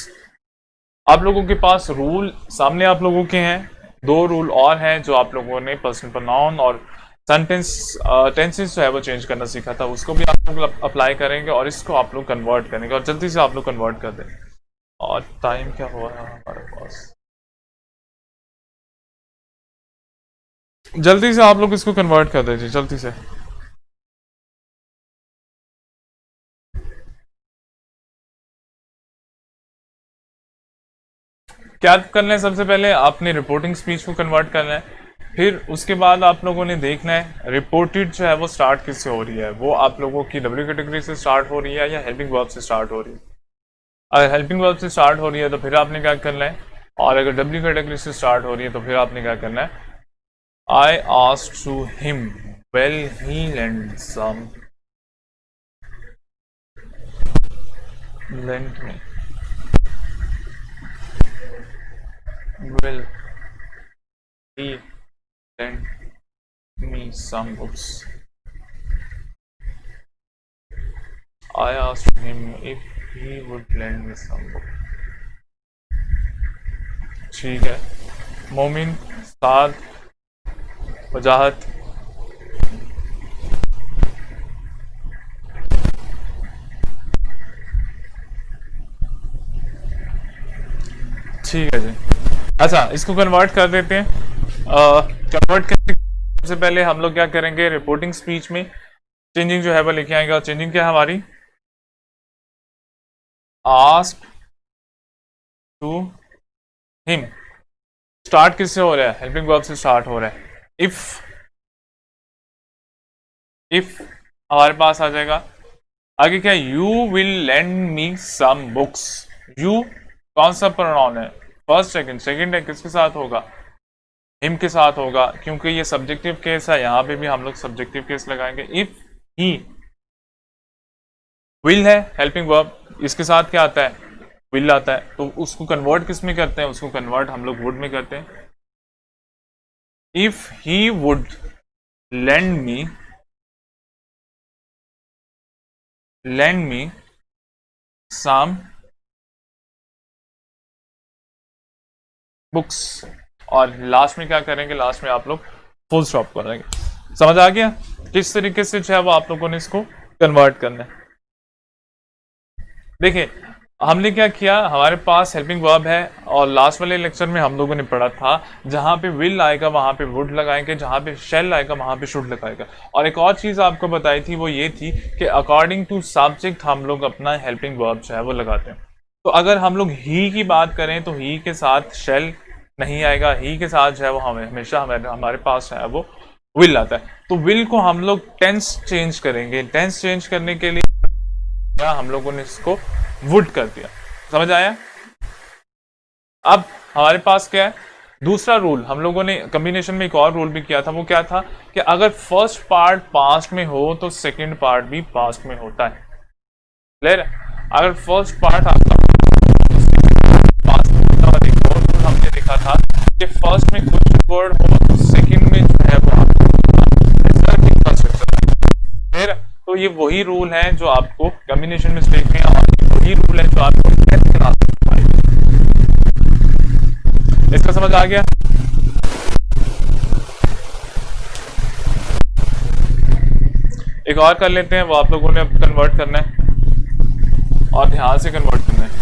आप लोगों के पास रूल सामने आप लोगों के हैं, दो रूल और हैं जो आप लोगों ने पर्सन प्रोनाउन और सेंटेंस टेंसेस जो है वो चेंज करना सीखा था, उसको भी आप लोग अप्लाई करेंगे और इसको आप लोग कन्वर्ट करेंगे और जल्दी से आप लोग कन्वर्ट कर दें। और टाइम क्या हुआ है हमारे पास, जल्दी से आप लोग इसको कन्वर्ट कर दीजिए जल्दी से। क्या करना है, सबसे पहले आपने रिपोर्टिंग स्पीच को कन्वर्ट करना है, फिर उसके बाद आप लोगों ने देखना है रिपोर्टेड जो है वो स्टार्ट किससे हो रही है, वो आप लोगों की डब्ल्यू कैटेगरी से स्टार्ट हो रही है या हेल्पिंग वर्ब से स्टार्ट हो रही है। अगर हेल्पिंग वर्ब से स्टार्ट हो रही है तो फिर आपने क्या करना है, और अगर डब्ल्यू कैटेगरी से स्टार्ट हो रही है तो फिर आपने क्या करना है, I asked to him, will he lend me, will he lend me some books? I asked him if he would lend me some books। ठीक है मोमिन, साद, वजाहत, ठीक है जी। अच्छा, इसको कन्वर्ट कर देते हैं। कन्वर्ट करने से पहले हम लोग क्या करेंगे, रिपोर्टिंग स्पीच में चेंजिंग जो है वो लिखे आएंगे। और चेंजिंग क्या है हमारी, आस्क टू हिम, स्टार्ट किससे हो रहा है, हेल्पिंग वर्ब से स्टार्ट हो रहा है। इफ हमारे पास आ जाएगा आगे क्या, you will lend me some books. You कौन सा प्रोनाउन है, फर्स्ट सेकंड, सेकंड है किसके साथ होगा, हिम के साथ होगा, क्योंकि ये सब्जेक्टिव केस है, यहां पे भी हम लोग सब्जेक्टिव केस लगाएंगे। इफ ही विल है हेल्पिंग वर्ब, इसके साथ क्या आता है, विल आता है, तो उसको कन्वर्ट किस में करते हैं, उसको कन्वर्ट हम लोग वुड में करते हैं। If he would lend me some books, और लास्ट में क्या करेंगे, लास्ट में आप लोग फुल स्टॉप करेंगे। समझ आ गया किस तरीके से जो है वो आप लोगों ने इसको कन्वर्ट करना है। देखिए हमने क्या किया, हमारे पास हेल्पिंग वर्ब है, और लास्ट वाले लेक्चर में हम लोगों ने पढ़ा था जहां पे विल आएगा वहां पे वुड लगाएंगे, जहां पे शेल आएगा वहां पे शुड लगाएगा। और एक और चीज आपको बताई थी वो ये थी कि अकॉर्डिंग टू सब्जेक्ट हम लोग अपना हेल्पिंग वर्ब जो है वो लगाते हैं। तो अगर हम लोग ही की बात करें तो ही के साथ शेल नहीं आएगा, ही के साथ जो है वो हमेशा हमारे पास है वो विल आता है। तो विल को हम लोग टेंस चेंज करेंगे, टेंस चेंज करने के लिए हम लोगों ने इसको वुड कर दिया। समझ आया। अब हमारे पास क्या है, दूसरा रूल हम लोगों ने कॉम्बिनेशन में एक और रूल भी किया था, वो क्या था कि अगर फर्स्ट पार्ट पास्ट में हो तो सेकंड पार्ट भी पास्ट में होता है। क्लियर है। अगर फर्स्ट पार्ट आपका पास्ट में होता है, एक और रूल हमने देखा था कि फर्स्ट में कुछ वर्ड हो तो सेकंड में जो है वो फिर, तो ये वही रूल है जो आपको कॉम्बिनेशन मिस्टेक में, और वही रूल है जो आपको इसका समझ आ गया। एक और कर लेते हैं, वो आप लोगों ने अब कन्वर्ट करना है और ध्यान से कन्वर्ट करना है।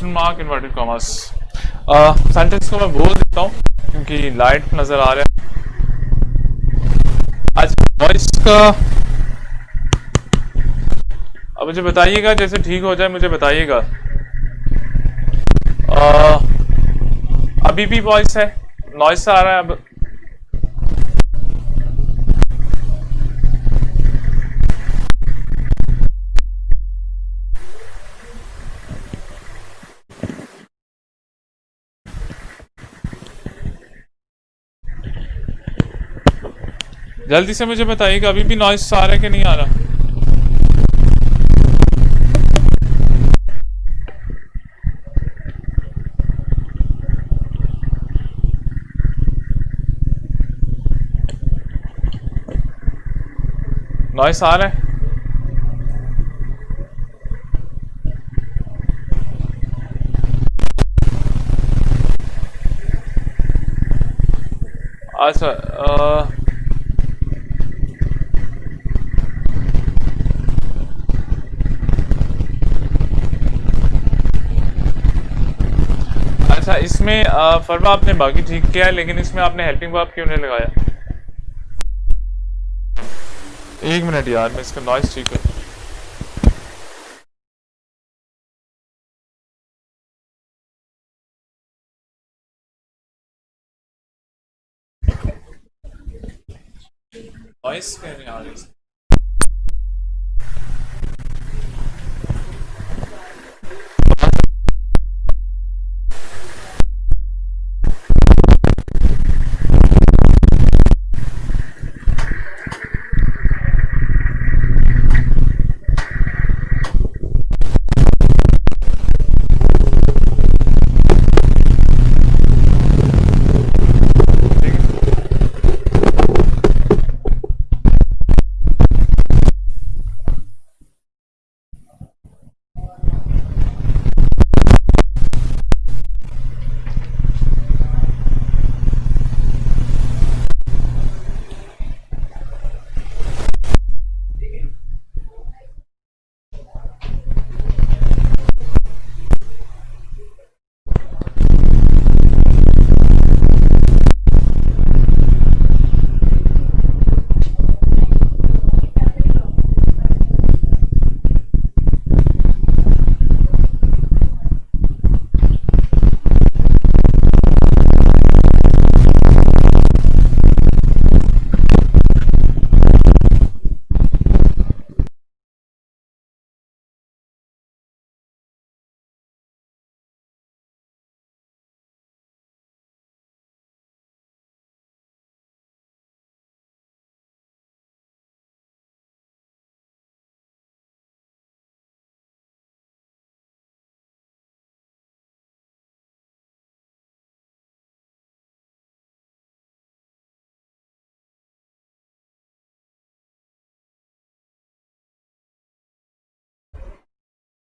Mark inverted commas. सेंटेंस को मैं बोल देता हूँ क्योंकि लाइट नजर आ रहा है। आज वॉइस का अब मुझे बताइएगा, जैसे ठीक हो जाए मुझे बताइएगा। अभी भी वॉइस है, नॉइस आ रहा है अब। जल्दी से मुझे बताइएगा अभी भी नॉइस आ रहा है कि नहीं आ रहा। नॉइस आ रहा है। अच्छा अच्छा इसमें फरवा आपने बाकी ठीक किया है, लेकिन इसमें आपने हेल्पिंग वर्ब क्यों नहीं लगाया। एक मिनट यार, मैं इसका नॉइस ठीक है। नॉइस कह रहे हैं यार इसमें।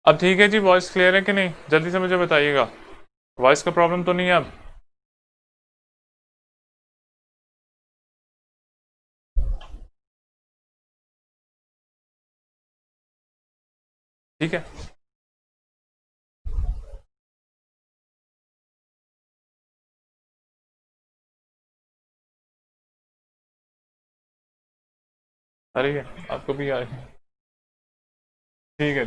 अब ठीक है जी, वॉइस क्लियर है कि नहीं? जल्दी से मुझे बताइएगा, वॉइस का प्रॉब्लम तो नहीं है अब? ठीक है। आ रही है? आपको भी आ रही है? ठीक है।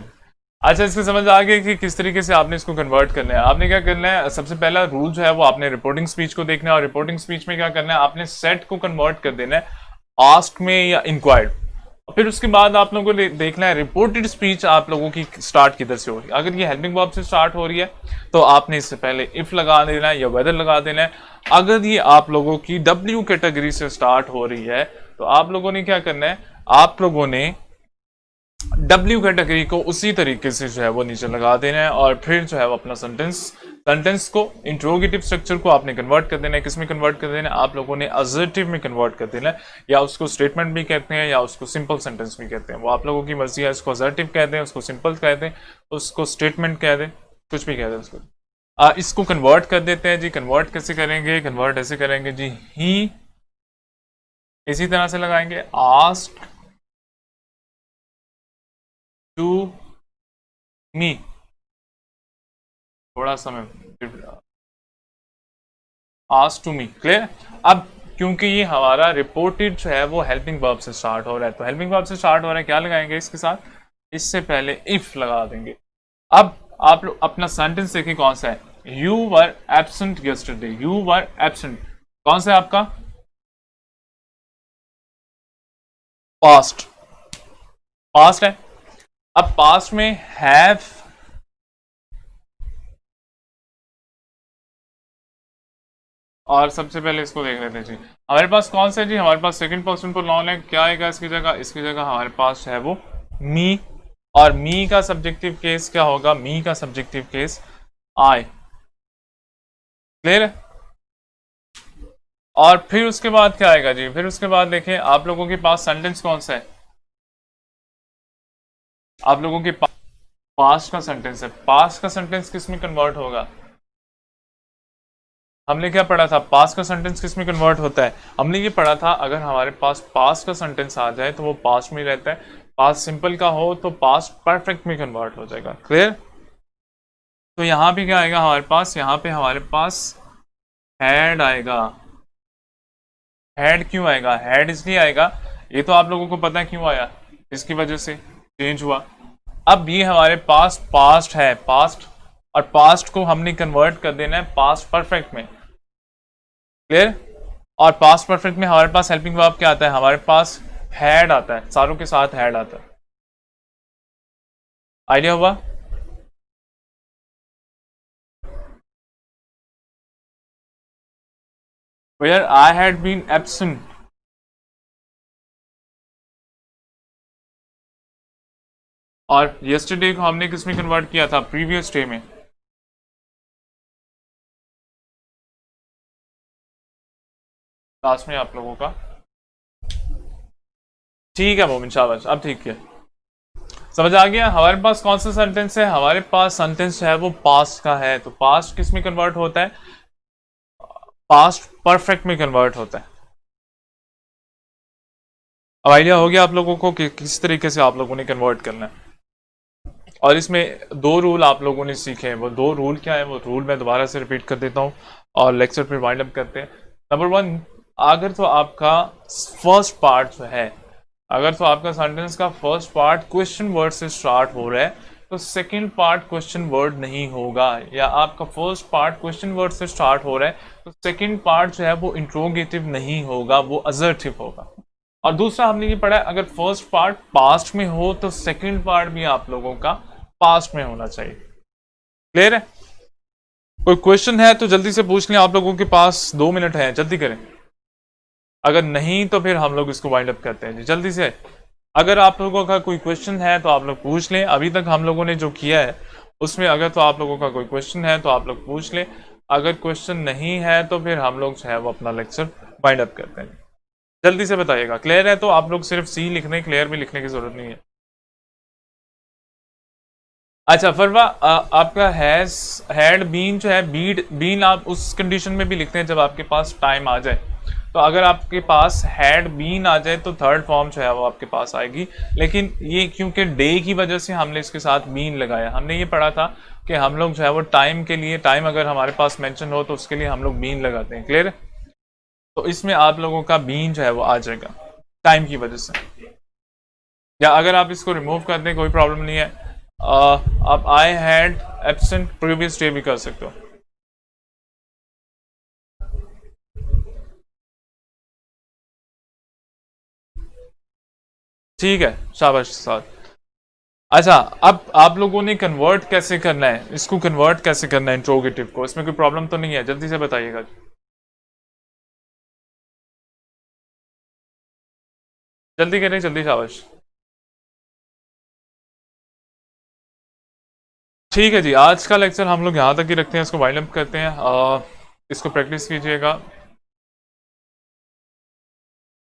अच्छा, इसको समझ आ गया कि किस तरीके से आपने इसको कन्वर्ट करना है। आपने क्या करना है, सबसे पहला रूल जो है वो आपने रिपोर्टिंग स्पीच को देखना है, और रिपोर्टिंग स्पीच में क्या करना है, आपने सेट को कन्वर्ट कर देना है आस्क में या इंक्वायर्ड। फिर उसके बाद आप लोगों को देखना है रिपोर्टेड स्पीच आप लोगों की स्टार्ट किधर से हो रही है। अगर ये हेल्पिंग वर्ब से स्टार्ट हो रही है तो आपने इससे पहले इफ लगा देना है या वेदर लगा देना है। अगर ये आप लोगों की डब्ल्यू कैटेगरी से स्टार्ट हो रही है तो आप लोगों ने क्या करना है, आप लोगों ने डब्ल्यू कैटेगरी को उसी तरीके से जो है वो नीचे लगा देना है, और फिर जो है वो अपना सेंटेंस को इंट्रोगेटिव स्ट्रक्चर को आपने कन्वर्ट कर देना है। किस में कन्वर्ट कर देना है, आप लोगों ने असर्टिव में कन्वर्ट कर देना है, या उसको स्टेटमेंट भी कहते हैं या उसको सिंपल सेंटेंस भी कहते हैं, वो आप लोगों की मर्जी है। उसको असर्टिव कहते हैं, उसको सिंपल कहते हैं, उसको स्टेटमेंट कह दें, कुछ भी कहते हैं उसको। इसको कन्वर्ट कर देते हैं जी। कन्वर्ट कैसे करेंगे, कन्वर्ट ऐसे करेंगे जी, ही इसी तरह से लगाएंगे, आस्क टू मी, थोड़ा समय, आस्क टू मी, क्लियर। अब क्योंकि ये हमारा रिपोर्टेड जो है वो हेल्पिंग वर्ब से स्टार्ट हो रहा है, तो हेल्पिंग वर्ब से स्टार्ट हो रहा है, क्या लगाएंगे इसके साथ, इससे पहले इफ लगा देंगे। अब आप लोग अपना सेंटेंस देखिए कौन सा है, you were absent yesterday, you were absent, कौन सा है आपका, पास्ट, पास्ट है। अब पास्ट में हैव, और सबसे पहले इसको देख लेते हैं जी, हमारे पास कौन सा है जी, हमारे पास सेकंड पर्सन प्रोनाउन है, क्या आएगा इसकी जगह, इसकी जगह हमारे पास है वो मी, और मी का सब्जेक्टिव केस क्या होगा, मी का सब्जेक्टिव केस आई, क्लियर है। और फिर उसके बाद क्या आएगा जी, फिर उसके बाद देखें आप लोगों के पास सेंटेंस कौन सा है, आप लोगों के पास पास्ट का सेंटेंस है। पास्ट का सेंटेंस किस में कन्वर्ट होगा, हमने क्या पढ़ा था, पास्ट का सेंटेंस किस में कन्वर्ट होता है, हमने ये पढ़ा था अगर हमारे पास पास्ट का सेंटेंस आ जाए तो वो पास्ट में रहता है, पास्ट सिंपल का हो तो पास्ट परफेक्ट में कन्वर्ट हो जाएगा, क्लियर। तो यहाँ पे क्या आएगा हमारे पास, यहाँ पे हमारे पास हैड आएगा। हैड क्यों आएगा, हैड इसलिए आएगा, ये तो आप लोगों को पता है क्यों आया, इसकी वजह से चेंज हुआ। अब ये हमारे पास पास्ट है, पास्ट, और पास्ट को हमने कन्वर्ट कर देना है पास्ट परफेक्ट में, क्लियर। और पास्ट परफेक्ट में हमारे पास हेल्पिंग वर्ब क्या आता है, हमारे पास हैड आता है, सारों के साथ हैड आता है, आइडिया हुआ। Where I had been absent, और यस्टरडे को हमने किस में कन्वर्ट किया था, प्रीवियस डे में, लास्ट में आप लोगों का। ठीक है मोमिन, शाबाश, अब ठीक है, समझ आ गया। हमारे पास कौन सा सेंटेंस है, हमारे पास सेंटेंस है वो पास्ट का है, तो पास्ट किस में कन्वर्ट होता है, पास्ट परफेक्ट में कन्वर्ट होता है। अब आइडिया हो गया आप लोगों को कि किस तरीके से आप लोगों ने कन्वर्ट करना है। और इसमें दो रूल आप लोगों ने सीखे हैं, वो दो रूल क्या है, वो रूल मैं दोबारा से रिपीट कर देता हूँ और लेक्चर फिर वाइंड अप करते हैं। नंबर वन, अगर तो आपका फर्स्ट पार्ट जो है, अगर तो आपका सेंटेंस का फर्स्ट पार्ट क्वेश्चन वर्ड से स्टार्ट हो रहा है तो सेकंड पार्ट क्वेश्चन वर्ड नहीं होगा, या आपका फर्स्ट पार्ट क्वेश्चन वर्ड से स्टार्ट हो रहा है तो सेकंड पार्ट जो है वो इंट्रोगेटिव नहीं होगा, वो असर्टिव होगा। और दूसरा हमने ये पढ़ा है अगर फर्स्ट पार्ट पास्ट में हो तो सेकंड पार्ट भी आप लोगों का पास्ट में होना चाहिए, क्लियर है। कोई क्वेश्चन है तो जल्दी से पूछ लें, आप लोगों के पास 2 मिनट है, जल्दी करें, अगर नहीं तो फिर हम लोग इसको वाइंड अप करते हैं जी जल्दी से। अगर आप लोगों का कोई क्वेश्चन है तो आप लोग पूछ लें, अभी तक हम लोगों ने जो किया है उसमें अगर तो आप लोगों का कोई क्वेश्चन है तो आप लोग पूछ लें, अगर क्वेश्चन नहीं है तो फिर हम लोग जो है वो अपना लेक्चर वाइंड अप करते हैं। जल्दी से बताइएगा, क्लियर है तो आप लोग सिर्फ सी लिखने, क्लियर भी लिखने की जरूरत नहीं है। अच्छा फरवा, आपका हैज हैड बीन जो है, बीड बीन आप उस कंडीशन में भी लिखते हैं जब आपके पास टाइम आ जाए। तो अगर आपके पास हैड बीन आ जाए तो थर्ड फॉर्म जो है वो आपके पास आएगी। लेकिन ये क्योंकि डे की वजह से हमने इसके साथ बीन लगाया, हमने ये पढ़ा था कि हम लोग जो है वो टाइम के लिए, टाइम अगर हमारे पास मेंशन हो तो उसके लिए हम लोग बीन लगाते हैं। क्लियर है? तो इसमें आप लोगों का बीन जो है वो आ जाएगा टाइम की वजह से। या अगर आप इसको रिमूव कर दें कोई प्रॉब्लम नहीं है। आप I had absent previous day भी कर सकते हो। ठीक है, शाबाश साहब। अच्छा, अब आप लोगों ने कन्वर्ट कैसे करना है, इसको कन्वर्ट कैसे करना है इंट्रोगेटिव को, इसमें कोई प्रॉब्लम तो नहीं है? जल्दी से बताइएगा। जल्दी करें, जल्दी, शाबाश। ठीक है जी, आज का लेक्चर हम लोग यहाँ तक ही रखते हैं, इसको वाइंड अप करते हैं। इसको प्रैक्टिस कीजिएगा।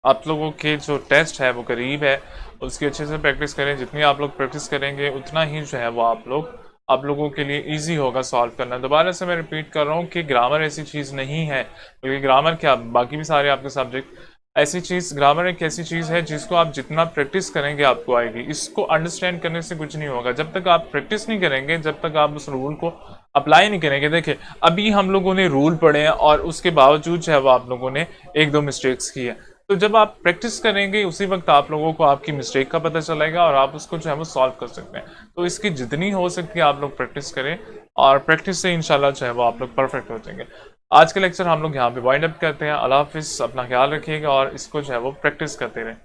आप लोगों के जो टेस्ट है वो करीब है, उसकी अच्छे से प्रैक्टिस करें। जितनी आप लोग प्रैक्टिस करेंगे उतना ही जो है वो आप लोगों के लिए इजी होगा सॉल्व करना। दोबारा से मैं रिपीट कर रहा हूँ कि ग्रामर ऐसी चीज़ नहीं है, क्योंकि ग्रामर क्या, बाकी भी सारे आपके सब्जेक्ट ऐसी चीज़, ग्रामर एक ऐसी चीज़ है जिसको आप जितना प्रैक्टिस करेंगे आपको आएगी। इसको अंडरस्टैंड करने से कुछ नहीं होगा जब तक आप प्रैक्टिस नहीं करेंगे, जब तक आप उस रूल को अप्लाई नहीं करेंगे। देखिए, अभी हम लोगों ने रूल पढ़े हैं और उसके बावजूद जो है वो आप लोगों ने एक दो मिस्टेक्स की है। तो जब आप प्रैक्टिस करेंगे उसी वक्त आप लोगों को आपकी मिस्टेक का पता चलेगा और आप उसको जो है वो सॉल्व कर सकते हैं। तो इसकी जितनी हो सकती है आप लोग प्रैक्टिस करें, और प्रैक्टिस से इंशाल्लाह जो है वो आप लोग परफेक्ट हो जाएंगे। आज का लेक्चर हम लोग यहाँ पे वाइंड अप करते हैं। अल्लाह हाफिज़, अपना ख्याल रखिएगा और इसको जो है वो प्रैक्टिस करते रहें।